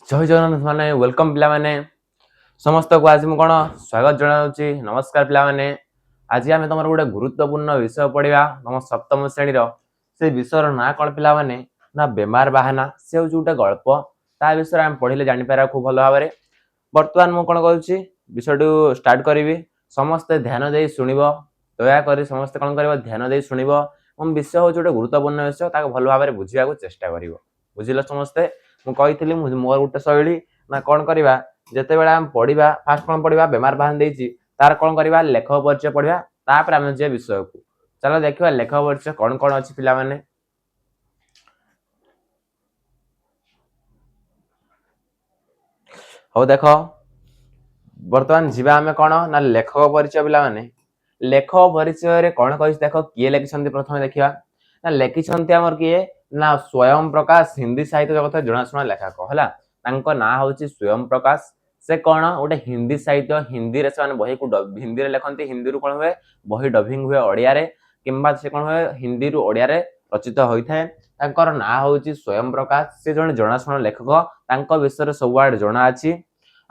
जय जगन्नाथ माने वेलकम पिला माने समस्त को आज मु कोन स्वागत जणाउची। नमस्कार पिला माने। आज आमे तमर गोटे गुरुत्वपूर्ण विषय पढिबा हम सप्तम श्रेणी रो से विषय रो ना कोन पिला माने ना बेमार बहाना से हो जुटे गल्प ता विषय आमे पढिले जानि पारा खूब भलो भाबरे। वर्तमान मु कोन कहूची विषयटू स्टार्ट करिवि। समस्त ध्यान देई सुनिबो, दया करी समस्त कोन करबो ध्यान देई सुनिबो। हम विषय हो जुटे गुरुत्वपूर्ण विषय ताको भलो भाबरे बुझिया को चेष्टा करिवो। बुझिलो समस्ते मु कहितली मोर गोटे शैली ना कोन करिबा जते बेला हम पढिबा फास्ट कोन पढिबा बेमार बहान देइची तार कोन करिबा लेखक परिचय पढिबा तापर हम जे विषय को चलो देखिबा लेखक परिचय कोन कोन अछि पिला माने। हो देखो वर्तमान जीवा हमें कोन ना लेखक परिचय पिला माने। लेखक परिचय रे कोन कहिस देखो किए लेखिसंती प्रथमे देखिबा ना लेखिसंती हमर किए ना स्वयं प्रकाश हिंदी साहित्य जगत जणाशुना लेखक हला तांको ना होची स्वयं प्रकाश। से कोन ओटे हिंदी साहित्य हिंदी रे से बही को हिंदी रे लेखंती हिंदी रु कोन हुए बही डबिंग हुए ओडिया रे किंबा से कोन हुए हिंदी रु ओडिया रे रचित होई थाए। तांकर ना होची स्वयं प्रकाश से जने जणाशुना लेखक तांको विषय सब वर्ड जणा अछि।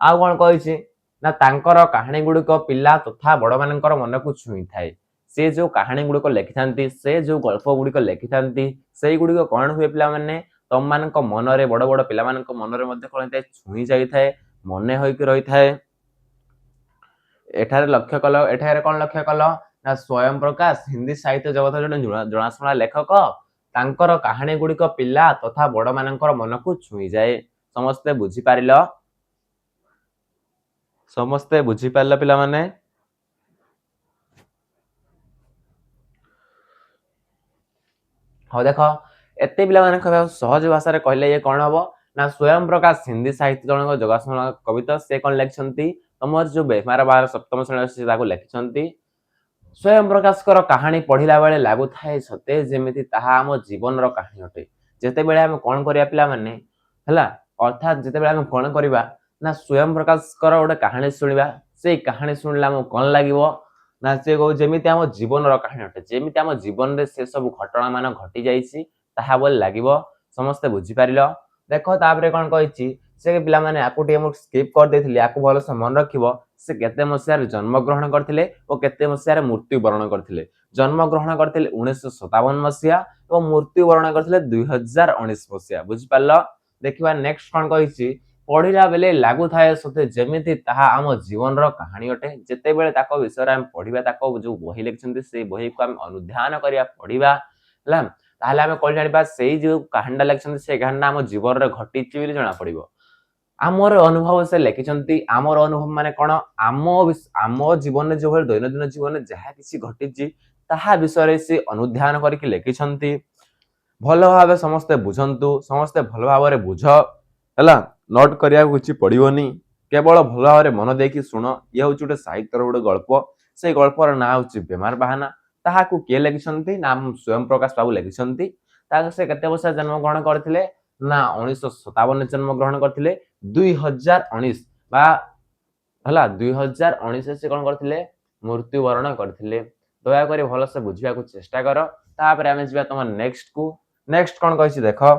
आ कोन कहिछि ना तांकर कहानी गुडिक पिला तथा बड़ मानकर मन को छुई थाए। से जो कहानी गुडिक लेखिथांती से जो गल्प गुडिक लेखिथांती सेई गुडिक कोन हुए पिला माने तम मानक मन रे बड़ बड़ पिला मानक मन रे मध्ये कोन थाए छुई जाई थाए मने होई कि रही थाए। एठारे लक्ष्य कल एठारे कोन लक्ष्य कल ना स्वयं प्रकाश हिंदी साहित्य जगत जने जणाशुना लेखक तांकर कहानी गुडिक पिला तथा बड़ मानकर मन को छुई जाए। समस्ते बुझी पारिलो समस्ते बुझी पारला पिला माने। हो देखो एते पिला माने कहबा सहज भाषा रे कहले ये कोन हबो ना स्वयं प्रकाश हिंदी साहित्य जनक जगाशुना कविता से कोन लेखिसंती तमर जो बेमार बार सप्तम श्रेणी से ताको लेखिसंती। स्वयं प्रकाश कर कहानी पढ़िला बेले लागु थाए सते जेमिति ताहा हम जीवन रो कहानी अटे। जेते बेले हम कोन करिया पिला माने हला अर्थात जेते बेले हम कोन करिबा ना स्वयं प्रकाश कर ओटे कहानी सुनिबा से कहानी सुनला हम कोन लागिवो ना से को जेमिति हम जीवन रो कहानी अटे जेमिति हम जीवन रे से सब घटना मान घटी जाईसी ताहा बोल लागिवो। समस्त बुझी पारिलो देखो तापरे कोन कहिची से पिला माने आकुटी हम स्किप कर देथिले आकु भलो से मन रखिबो से केते मसिया रे जन्म ग्रहण करथिले ओ केते मसिया रे मृत्यु वरण करथिले। जन्म ग्रहण करथिले 1957 मसिया ओ मृत्यु वरण करथिले 2019 मसिया। बुझी पारलो देखिबा नेक्स्ट कोन कहिची पढ़िला बेले लागु थाए सते जेमिति ताहा हम जीवन रो कहानी अटे। जेते बेले ताको विषय हम पढ़िबा ताको जो बही लेखिसंती से बही को हम अनुध्यान करिया पढ़िबा हला ताहले हम कोन जानिबा सेई जो कहानीटा लेखिसंती से कहानीटा हम जीवन रे घटिची बिली जणा पड़िबो। आमर अनुभव से लेखिसंती आमर अनुभव माने कोन आम जीवन रे जो भल दैनंदिन जीवन रे जहा किछि घटिची ताहा विषय रे से अनुध्यान करके लेखिसंती। भलो भाबे समस्ते बुझंतु समस्ते भलो भाबरे बुझ हला नोट करिया कुछ पड़िबोनी केवल भलो भाबरे मन देखि सुनो। ये होची उटे साहित्य रो गल्प से गल्पर ना होची बेमार बहाना ताहा को के लेखिसंती नाम स्वयं प्रकाश बाबू लेखिसंती। ता से केते वर्ष जन्म ग्रहण करथिले ना 1957 जन्म ग्रहण करथिले 2019 बा हला 2019 से कोन करथिले मृत्यु वरण करथिले। दया करी भलो से बुझिया को चेष्टा करो तापर हमें जिबा तम नेक्स्ट को। नेक्स्ट कोन कहिछि देखो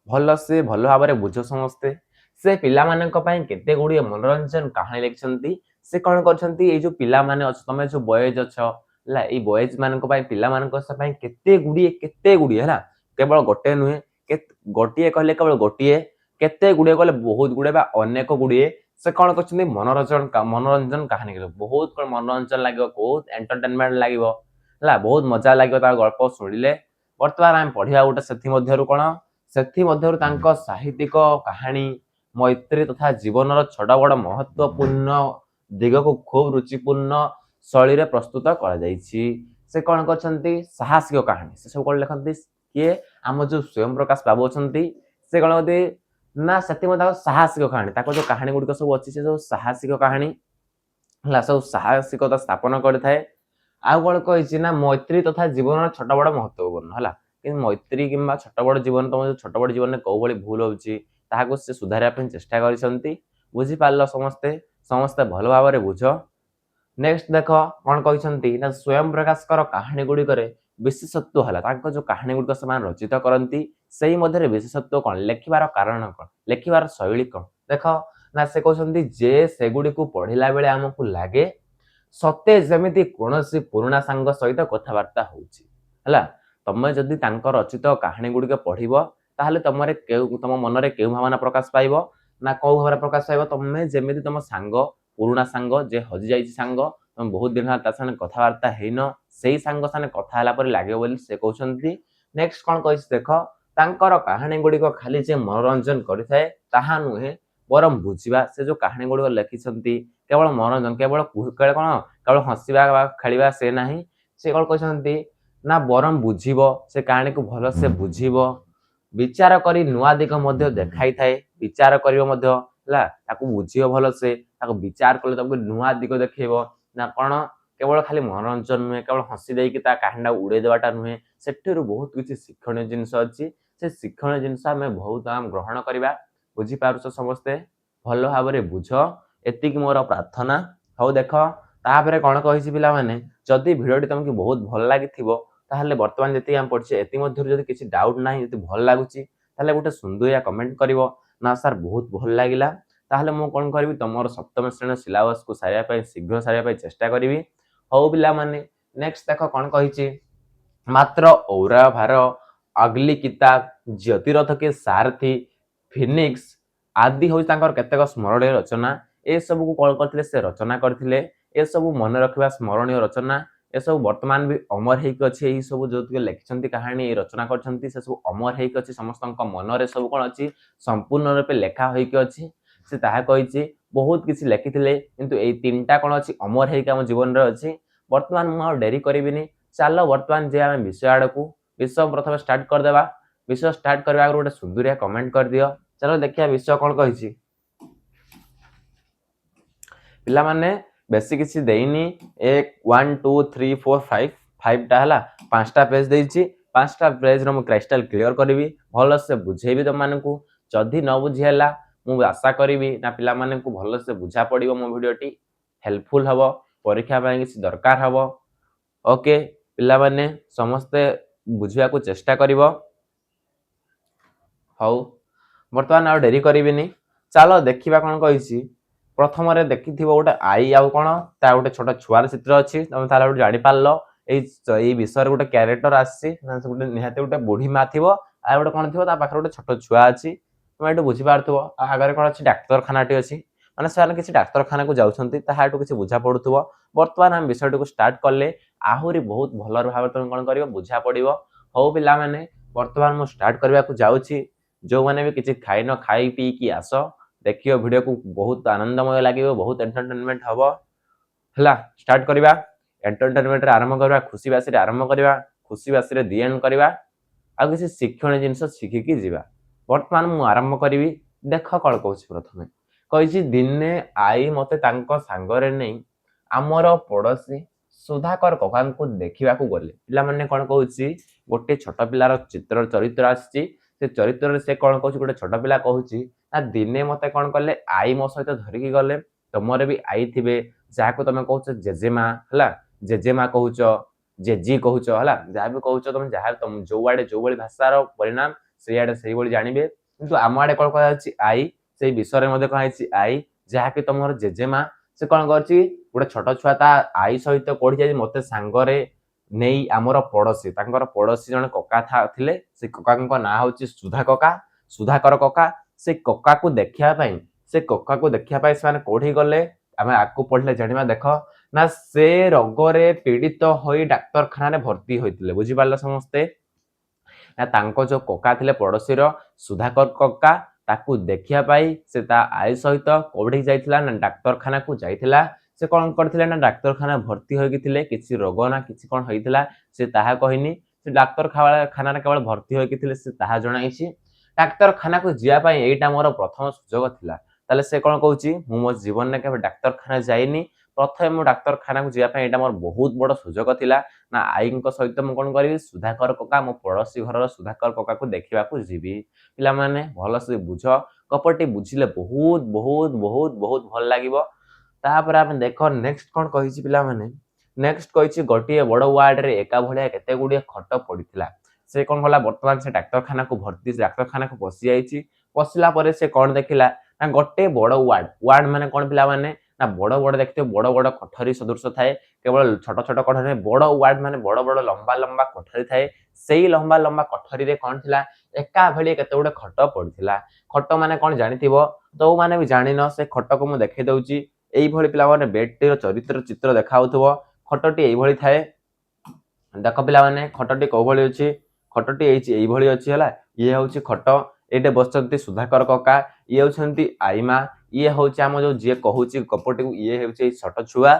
भलो से भलो भाबरे बुझ समस्ते से पिला मानक पई केते गुडी मनोरंजन कहानी लेखिसंती। से कोन करछंती ए जो पिला माने अछ तमे जो बॉयज अछ हला ए बॉयज मानक पई पिला मानक पई केते गुडी हला केवल गोटे नुहे गोटिए कहले केवल गोटिए केते गुडे कहले बहुत गुडे बा अनेक गुडे से कोन करछंती मनोरंजन कहानी के बहुत कोन मनोरंजन लागियो बहुत एंटरटेनमेंट लागियो हला बहुत मजा लागियो ता गल्प सुनिले। वर्तमान हम पढिया उटे सेथि मध्यरु कोन सेथि मध्यरु तांको साहित्यिक कहानी मैत्री तथा जीवन रो छोटा बड़ महत्वपूर्ण दिग को खूब रुचिपूर्ण शैली रे प्रस्तुत करा जाईछि। से कोन करछंती साहसिक कहानी से सब कोन लेखंती किए हम जो स्वयं प्रकाश बाबू अछंती से कोन होती ना सेति मता साहसिक कहानी ताको जो कहानी गुडी सब अछि से सब साहसिक कहानी हला सब साहसिकता स्थापन करथाय। आ कोन कहिछि ना मैत्री तथा जीवन छोटा बड़ महत्वपूर्ण हला कि मैत्री किंबा छोटा बड़ जीवन तम जो छोटा बड़ जीवन में को भली भूल होछि ताहाको से सुधारिया पे चेष्टा करिसंती। बुझी पारलो समस्ते समस्ते भलो भाबरे बुझो। नेक्स्ट देखो कोन कहिसंती ना स्वयं प्रकाश कर कहानी गुडी करे विशेषत्व है जो कहानी गुड़िक से रचित करती से मध्य विशेषत्व कौन लिखार कारण कौन लिखार शैली कौन देख ना से कहते जे सेगुड़ी पढ़ला बेले आमको लगे सते जमी कौन पुराणा सांग सहित कथबार्ता होगा तुम जदि रचित कहानी गुड़िक पढ़व ताहले तुम मनरे के भावना प्रकाश पाइब ना कौ भावना प्रकाश पाइब तुम्हें जमी तुम सांग पुराणा सांग जे हजि जाइए सांग तुम बहुत दिन कथबार्ता हैन से सांग साने कथा होला पर लागे बोली से कहउछंती नेक्स्ट कोन कहिस देखो तांकर कहानी गुडी को खाली जे मनोरंजन करिथाए ताहा नुहे बरम बुझिबा से जो कहानी गुडी को लिखिसंती केवल मनोरंजन केवल कोन केवल हंसीबा बा खेलिबा से नाही से कोन कहउछंती ना बरम बुझिबो से कहानी को भलो से बुझिबो विचार करी नुआ दिग मध्य देखाई थाए विचार करिवो मध्य हला ताकू बुझियो भलो से ताकू विचार करले तुमको नुआ दिग देखैबो ना कोन केवल खाली मनोरंजन नुहे केवल हसी देकी कहानी उड़े देवाटा नुहे से बहुत किसी शिक्षण जिनस अच्छी से शिक्षण जिनस आम बहुत आम ग्रहण करवा बुझीपार समस्ते भल भाव में बुझ एतिक मोर प्रार्थना हौ देख तापर कौन कही पाने जदि भिडियोटी तुमको बहुत भल लगी ताहले बर्तमान जी आम पढ़े एति किसी डाउट ना भल लगुच गोटे सुंदरिया कमेंट कर ना सार बहुत भल लगे ताहले मु कौन करी तुम सप्तम श्रेणी सिलेबस को सारे शीघ्र सारे चेष्टा करी हौ पिला माने नेक्स्ट देख कौन कही मात्र औरा भार अगली किताब ज्योतिरथ के सारथी फिनिक्स आदि हूँ केतेक स्मरणीय रचना ए सब को कौन करते से रचना करते ए सब मन रखा स्मरणीय रचना ए सब वर्तमान भी अमर होगी अच्छे यही सब जो लिखिं कहानी रचना कर सब अमर होगी अच्छी समस्त मनरे सब कौन अच्छी संपूर्ण रूपे लेखा होगी अच्छी से कही बहुत किसी लिखी किंतु ये तीनटा कौन अच्छी अमर होगी जीवन में अच्छी वर्तमान मुझे डेरी करी चल वर्तमान जे आम विषय आड़ को विषय प्रथम स्टार्ट करदे विषय स्टार्ट करने आगे गोटे सुंदरिया कमेंट कर दियो चलो देखिए विषय कौन कही पिला माने बेसी किसी देनी 1 1 2 3 4 5 5टा है 5टा पेज देछि 5टा पेज रो क्रिस्टल क्लियर करी भल से बुझेबी तुम मानू जदि न बुझीला मु आशा करी ना पिला माने को भल से बुझा पड़ो मो वीडियोटी हेल्पफुल हम परीक्षा किसी दरकार हम ओके पिला माने समस्ते बुझा को चेष्टा करिवो हौ बर्तमान आ डेरी करिबिनी चलो देखिबा कोन कहिसी प्रथम रे देखिथिबो गोटे आई आउ कोन ता गोटे छोटा छुआर चित्र अछि तुम ताला गोटे जानि पाल्लो एई विषय गोटे कैरेक्टर आसी गोटे निहाते गोटे बुढ़ी मा थिबो आ गोटे कोन थिबो ता पाखर गोटे छोटा छुआ अछि तुम एटु बुझी पारथबो आगरे कोन अछि डाक्तरखानाटी अछि माने सारे किसी डाक्तरखाना को जाउछंती ताहा एटु किसी बुझा पडुथबो वर्तमान हम विषयटी को स्टार्ट करले आहुरी बहुत भल भाव तुम कोन करिवो बुझा पड़िवो हौ पिला माने वर्तमान मु स्टार्ट करबा को जाउछि जो माने भी किसी खाई न खाई पी की आस देखियो वीडियो को बहुत आनंदमय लगे बहुत एंटरटेनमेंट हम है स्टार्ट करवा एंटरटेनमेंट आरंभ करवा खुशी बासी आरंभ करवा खुशी बासी दी एंड करवा आ किसी शिक्षण जिनस शिखिकी जीवा वर्तमान मु आरंभ करी देख कौन कह प्रथम कही दिने आई मते सांगरे नहीं आमर पड़ोशी सुधाकर कका को देखा गले पे कौन कह गोटे छोट पिलार चित्र चरित्र आसी से चरित्र से कौन कह गोटे छोट पिला कहूँ ना दिने मते कौन कले आई मो सहित धरिकी गले तुमरे भी आई थे जहाँ तुम कह जेजेमा है जेजेमा कहूच जेजी कहूच है जहाँ भी कहूच तुम जहाँ तुम जो आड़े जो भाई भाषार परिणाम से आड़े से जाने किंतु आम आड़े कौन कह आई से विषय में कही आई जहाँकि तुम जेजेमा से कौन कर गोटे छोट छुआ ता आई सहित कौड़ी जाए मत सांगरे नहीं आमर पड़ोशी पड़ोशी जन कका थे से कका ना हूँ सुधा कका सुधाकर कका से कका को देखापी से कका को देखापी से कौड़ी गले आम आगे पढ़ले जाना देख ना से रोगरे पीड़ित हो डाक्तरखाना भर्ती होते बुझीपार समस्ते ना जो कका थे पड़ोशी सुधाकर कका ताकू देखापी से आई सहित कौड़ी जाइला ना डाक्तरखाना को जाइला से कौन करथिले ना डाक्तरखाना भर्ती होगी किसी रोग ना किसी कौन होता से ताहा कहनी से डाक्तरखाना केवल भर्ती होगी से ताहा जणाई डाक्तरखाना को जावाई यहीटा मोर प्रथम सुजोग थिला ताले से कौन कहूँ मो जीवन में केवल डाक्तरखाना जाइनी प्रथम मो डाक्तरखाना को जावाई यहाँ मोर बहुत बड़ सुजोग थिला ना आई सहित मुझे कौन करी सुधाकर कका मो पड़ोशी घर सुधाकर कका को देखा जीवी पिला माने भल से बुझ गपटी बुझिले बहुत बहुत बहुत बहुत भल लगे तापर आप देख नेक्स्ट कौन कही पिला माने नेक्स्ट कही गोटे बड़ वार्ड रे एका भाया केते गुड़िए खट पड़ा से कौन कला बर्तमान से डाक्तखाना को भर्ती डाक्तखाना को पशि जाइए पशिला से कौन देखला ना गोटे बड़ वार्ड वार्ड माने कौन पिला माने ना बड़ बड़ देखते बड़ बड़ कोठरी सदृश थाए केवल छोट छोट कोठरी बड़ वार्ड माने बड़ बड़ लंबा लंबा कोठरी थाए सेई लंबा लंबा कोठरी रे कौन थिला एका भली केते गुडे खट पड़िथिला खट माने कौन जानिथिबो तो माने भी जानिन से खट को मु देखै दउची एई भली पिला माने बेड चरित्र चित्र देखाउथबो खटटी एई भली थाए देख पिला माने खटटी को भली अछि खटटी एई भली अछि हला ये होछि खट एटे बसचंती सुधाकर कका ये होछंती आईमा ये होछि हम जो जे कहूची गपटी ये होछि छोट छुआ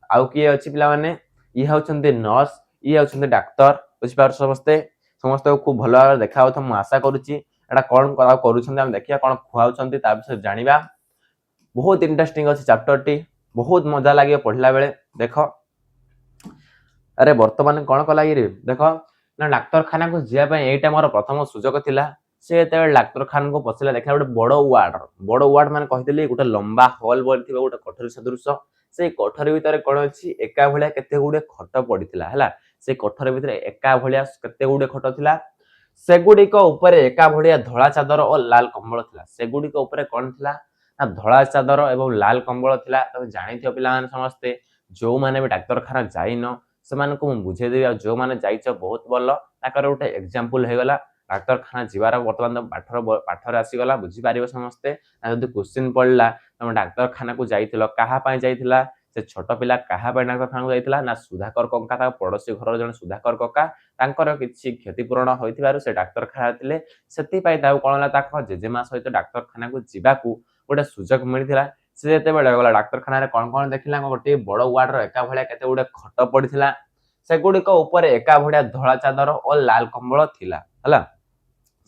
आउ किए अछि पिला माने ये होछंती नर्स ये होछंती डाक्टर बुझि पार समस्ते समस्त को खूब भल भाव देखा मु आशा करुच्ची एटा कौन करुछंती हम देखिया कौन खुआउछंती ता विषय जानिबा बहुत इंटरेस्टिंग अछि चैप्टर टी बहुत मजा लागे पढ़ला बेले देख अरे वर्तमान कौन कला रे देख ना डाक्तरखाना को जिया पय एटा मोर प्रथम सुजोग थिला से ते डाक्तरखाना को पछला देखा गोटे बड़ वार्ड माने कहितली गोटे लंबा हॉल बोलथिबा गोटे कोठरी सदृश से कोठरी भीतर कोन अछि एका भलिया केते गुडे खट पड़िथिला हला से कोठरी भीतर एका भलिया केते गुडे खट थिला सेगुडी को ऊपर एका भलिया धळा चादर और लाल कंबल थिला सेगुडी को ऊपर कोन थिला ना धळा चादर एवं लाल कंबल थिला तमे जानिथियो पिला माने समस्ते जो माने भी डाक्तरखाना जाइनो सेमान को बुझे देबी जो माने जाइछ बहुत भलो ताकर गोटे एग्जांपल हे गला डाक्तरखाना जीवार वर्तमान पाठर आसीगला बुझी पारिबो समस्ते जदि क्वेश्चन पड़ला तुम डाक्तरखाना को जाइथिलो कहा पाई जाइथिला से छोट पिला कहा पाई डाक्तरखाना को जाइथिला ना सुधाकर कक्का ता पड़ोसी घर जन सुधाकर कक्का तांकर किछि क्षतिपूरण होइथिबारु से डाक्तरखाना थिले सेति पाई ताउ कोनला ताक जेजेमा सहित डाक्तरखाना को जिबाकू गोटे सुजोग मिलिथिला से जेते बेले गला डाक्तरखाना रे कोन कोन देखिला गोटे बड़ वार्ड रो एका भलिया केते गोटे खट पड़िथिला सेगुडी को ऊपर एका भलिया धळा चादर और लाल कंबल थिला हला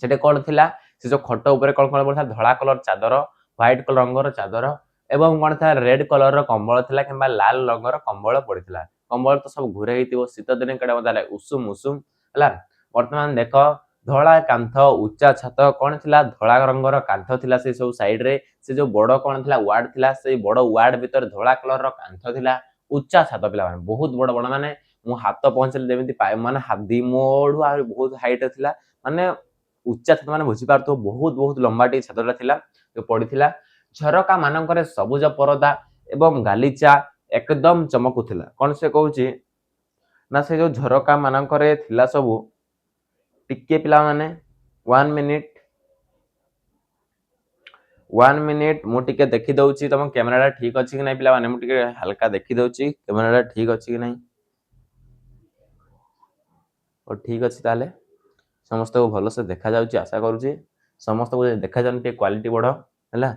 सेटे कौन थिला से जो खट ऊपर कौन कौन पड़ता धड़ा कलर चादर व्हाइट कलर रंगर चादर एवं कौन था रेड कलर कंबल थिला किंबा लाल रंगर कंबल पड़िथिला कंबल तो सब घुरे हितिबो शीत दिन केडा मजा उषुम उषुम हला वर्तमान देख धड़ा कांथ उच्चा छत कौन थिला धड़ा रंगर कांथ थिला से सब साइड रे से जो बड़ कौन थिला वार्ड थिला से बड़ वार्ड भीतर धड़ा कलर रो कांथ थिला उच्चा छत पिला माने बहुत बड़ बड़ माने मु हाथ पहुंचले जेमिति पाए माने हादी मोडू आ बहुत हाइट थिला माने उच्चा छत माने बुझी पारतो बहुत बहुत लंबाटी छतटा थिला जो पड़िथिला झरका मानकरे सबुज परदा एवं गालीचा एकदम चमकुथिला कोन से कहूची ना से जो झरका मानकरे थिला सबु टिके पिला माने 1 मिनिट मु टिके देखि दउची तम कैमराटा ठीक अछि कि नै पिला माने मु टिके हल्का देखि दउची कैमराटा ठीक अछि कि नै और ठीक अछि ताले समस्त को भलो से देखा जाउची आशा करूची समस्त को देखा जान के क्वालिटी बढ़ो हैला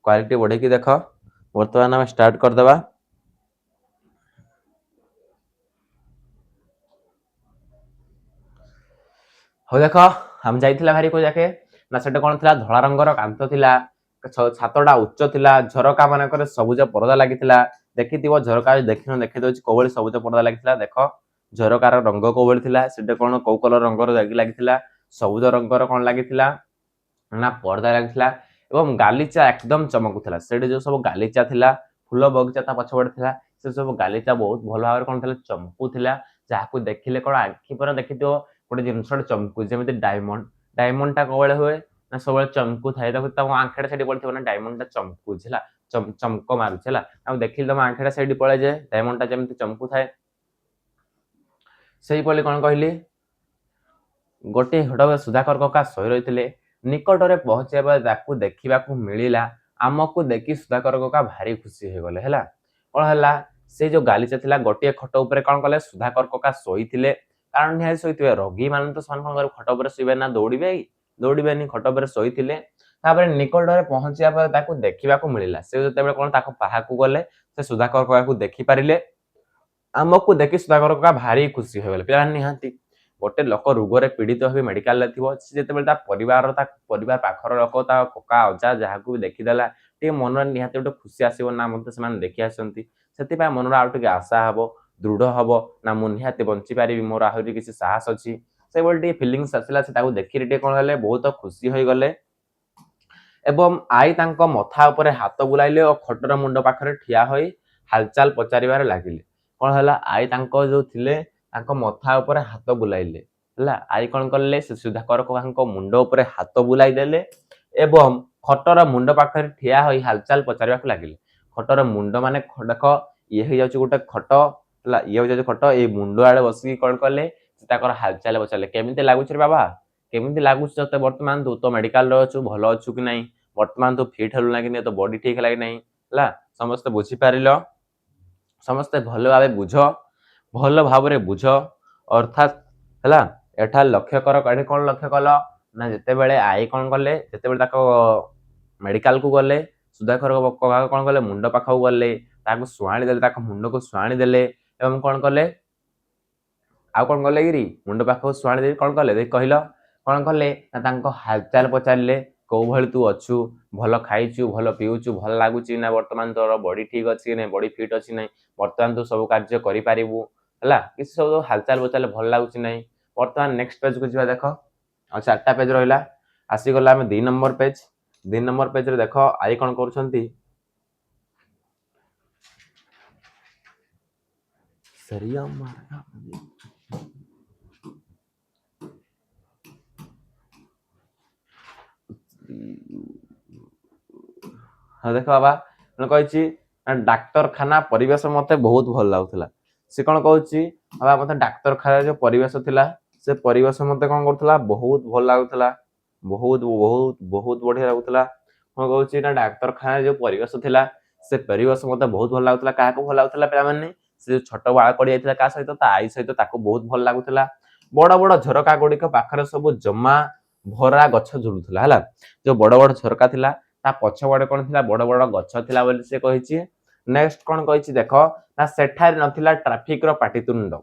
क्वालिटी बढ़े की देखो वर्तमान हम स्टार्ट कर देबा हो देखो हम जाइथिला भारी को जाके ना सेटा कोन थिला धळा रंगर कांत थिला छातडा उच्च थिला झरका मानकर सबुज परदा लागिथिला देखिथिबो झरका देखिनो देखि दउची कोबळी सबुज परदा लागिथिला देखो झरकार रंग कोबळी थिला सेटा कोन को कलर रंगर लागिथिला सबुज रंगर कोन लागिथिला ना पर्दा लागिथिला एवं गालीचा एकदम चमकुथिला सेटे जो सब गालीचा थिला फूल बगीचा ता पछबड थिला से सब गालीचा बहुत भलो भाବରେ कोन थिला चमकुथिला जाहाको देखिले कोन आखि पर देखितो गोटे जिनसड चमकु जेमिति डायमंड ता कोबळे होय ना सबळे चमकु थाय त आंखेडा सेठी पड़थिबो ना डायमंड ता चमकु छिला चमको मारु छिला आ देखिल त आंखेडा सेठी पळे जे डायमंड ता जेमिति चमकु थाय सेही पळे कोन कहली गोटे हडवे सुधाकर कका सही रहिथिले निकटरे पहुंचेबा ताकू देखिबाकू मिलिला आमकू देखि सुधाकर कका भारी खुशी हो गले हैला कोन हैला से जो गालीचा थिला गोटे खट ऊपर कोन कले सुधाकर कका सोईथिले कारण निहाय सोईथिबे रोगी मान तो सन कोन खट ऊपर सोइबे ना दौड़िबे नि खट ऊपर सोईथिले तापर निकटरे पहुंचिया पर ताकू देखिबाकू मिलिला से जतेबे कोन ताकू पाहाकू गले से सुधाकर कका को देखि पारिले आमकू देखि सुधाकर कका भारी खुशी हो गले पिला निहांती गोटे लोक रोगरे पीड़ित हो मेडिकल थी जिते परिवार पाखर लोक कका अजा जहाँ को भी देखीदेला टे मन निहाती गोटे खुशी आसो ना मत से देखी आसती से मन आगे आशा हम दृढ़ हम ना मुझे निहाती बंची पारि मोर आहरी किसी साहस अच्छी से भाई फिलिंगस आसला से देखी कौन है बहुत खुशी हो गले एवं आई मथा उपर हाथ बुलाइले और खटर मुंड पाखे ठिया हो हालचाल पचारे लगिले କଣ ହେଲା ଆଈ ତାଙ୍କ ଯୋଉ ଥିଲେ ତାଙ୍କ ମଥା ଉପରେ ହାତ ବୁଲାଇଲେ ହେଲା। ଆଈ କଣ କଲେ ସେ ସୁଧାକର କକାଙ୍କ ମୁଣ୍ଡ ଉପରେ ହାତ ବୁଲାଇ ଦେଲେ ଏବଂ ଖଟର ମୁଣ୍ଡ ପାଖରେ ଠିଆ ହୋଇ ହାଲଚାଲ ପଚାରିବାକୁ ଲାଗିଲେ। ଖଟର ମୁଣ୍ଡ ମାନେ ଦେଖ ଇଏ ହେଇଯାଉଛି ଗୋଟେ ଖଟ ହେଲା, ଇଏ ହେଇଯାଉଛି ଖଟ, ଏଇ ମୁଣ୍ଡ ଆଡେ ବସିକି କଣ କଲେ ତାଙ୍କର ହାଲଚାଲ ପଚାରିଲେ। କେମିତି ଲାଗୁଛି ରେ ବାବା, କେମିତି ଲାଗୁଛି ତତେ ବର୍ତ୍ତମାନ, ତୁ ତ ମେଡିକାଲରେ ଅଛୁ, ଭଲ ଅଛୁ କି ନାହିଁ, ବର୍ତ୍ତମାନ ତୁ ଫିଟ୍ ହେଲୁ ନା କି ନାହିଁ, ତୋ ବଡି ଠିକ ହେଲା କି ନାହିଁ ହେଲା। ସମସ୍ତେ ବୁଝିପାରିଲ, ସମସ୍ତେ ଭଲ ଭାବରେ ବୁଝ ଅର୍ଥାତ୍ ହେଲା। ଏଠାରେ ଲକ୍ଷ୍ୟ କର, ଏଠି କଣ ଲକ୍ଷ୍ୟ କଲ ନା ଯେତେବେଳେ ଆଈ କଣ କଲେ, ଯେତେବେଳେ ତାଙ୍କ ମେଡିକାଲକୁ ଗଲେ, ସୁଧାକର କକା କଣ କଲେ ମୁଣ୍ଡ ପାଖକୁ ଗଲେ, ତାକୁ ଶୁଆଣି ଦେଲେ, ତାଙ୍କ ମୁଣ୍ଡକୁ ଶୁଆଣି ଦେଲେ ଏବଂ କଣ କଲେ ଆଉ କଣ କଲେ କିରି ମୁଣ୍ଡ ପାଖକୁ ଶୁଆଣି ଦେଇ କଣ କଲେ ଦେଖ କହିଲ, କଣ କଲେ ନା ତାଙ୍କ ହାଲଚାଲ ପଚାରିଲେ। କୋଉ ଭଳି ତୁ ଅଛୁ, ଭଲ ଖାଇଛୁ, ଭଲ ପିଉଛୁ, ଭଲ ଲାଗୁଛି ନା, ବର୍ତ୍ତମାନ ତୋର ବଡି ଠିକ ଅଛି କି ନାହିଁ, ବଡି ଫିଟ୍ ଅଛି ନାହିଁ, ବର୍ତ୍ତମାନ ତୁ ସବୁ କାର୍ଯ୍ୟ କରିପାରିବୁ ହେଲା, କିଛି ସବୁ ହାଲଚାଲ ପଚାରିଲେ ଭଲ ଲାଗୁଛି ନାହିଁ। ବର୍ତ୍ତମାନ ନେକ୍ସଟ ପେଜକୁ ଯିବା। ଦେଖ ଆଉ 4ଟା ପେଜ ରହିଲା, ଆସିଗଲା ଆମେ 2 ନମ୍ବର ପେଜ। 2 ନମ୍ବର ପେଜରେ ଦେଖ ଆଈ କଣ କରୁଛନ୍ତି, ହଁ ଦେଖ ବାବା କହିଛି ଡାକ୍ତରଖାନା ପରିବେଶ ମତେ ବହୁତ ଭଲ ଲାଗୁଥିଲା। ସେ କଣ କହୁଛି ବାବା ମତେ ଡାକ୍ତରଖାନାରେ ଯୋଉ ପରିବେଶ ଥିଲା ସେ ପରିବେଶ ମତେ କଣ କରୁଥିଲା ବହୁତ ଭଲ ଲାଗୁଥିଲା, ବହୁତ ବହୁତ ବହୁତ ବଢିଆ ଲାଗୁଥିଲା। କଣ କହୁଛି ନା ଡାକ୍ତରଖାନାରେ ଯୋଉ ପରିବେଶ ଥିଲା ସେ ପରିବେଶ ମତେ ବହୁତ ଭଲ ଲାଗୁଥିଲା। କାହାକୁ ଭଲ ଲାଗୁଥିଲା ପିଲାମାନେ, ସେ ଯୋଉ ଛୋଟ ବାଳ ପଡି ଯାଇଥିଲା କାହା ସହିତ, ତା ଆଈ ସହିତ, ତାକୁ ବହୁତ ଭଲ ଲାଗୁଥିଲା। ବଡ ବଡ ଝରକା ଗୁଡିକ ପାଖରେ ସବୁ ଜମା ଭରା ଗଛ ଝୁଲୁଥିଲା ହେଲା। ଯୋଉ ବଡ ବଡ ଝରକା ଥିଲା ତା ପଛପଟେ କଣ ଥିଲା, ବଡ ବଡ ଗଛ ଥିଲା ବୋଲି ସେ କହିଛି। ନେକ୍ସଟ କଣ କହିଛି ଦେଖ ନା ସେଠାରେ ନଥିଲା ଟ୍ରାଫିକର ପାଟିତୁଣ୍ଡ।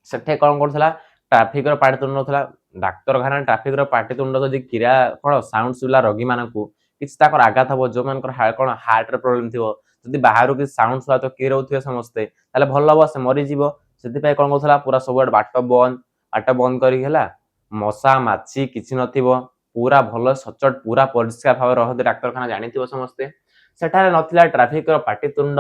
ସେଠି କଣ କରୁଥିଲା ଟ୍ରାଫିକର ପାଟିତୁଣ୍ଡ ନଥିଲା। ଡାକ୍ତରଖାନା ଟ୍ରାଫିକର ପାଟିତୁଣ୍ଡ ଯଦି କ୍ରିୟା କଣ ସାଉଣ୍ଡ ଶୁଭିଲା ରୋଗୀ ମାନଙ୍କୁ, କିଛି ତାଙ୍କର ଆଘାତ ହବ, ଯୋଉମାନଙ୍କର କଣ ହାର୍ଟରେ ପ୍ରୋବ୍ଲେମ ଥିବ, ଯଦି ବାହାରୁ କିଛି ସାଉଣ୍ଡ ଶୁଭା ତ କିଏ ରହୁଥିବେ ସମସ୍ତେ, ତାହେଲେ ଭଲ ହବ, ସେ ମରିଯିବ। ସେଥିପାଇଁ କଣ କରୁଥିଲା ପୁରା ସବୁଆଡେ ବାଟ ବନ୍ଦ କରିକି ହେଲା, ମଶା ମାଛି କିଛି ନଥିବ, ପୁରା ଭଲ ସଚୋଟ ପୁରା ପରିଷ୍କାର ଭାବରେ ରହନ୍ତି ଡାକ୍ତରଖାନା, ଜାଣିଥିବ ସମସ୍ତେ। ସେଠାରେ ନଥିଲା ଟ୍ରାଫିକର ପାଟିତୁଣ୍ଡ,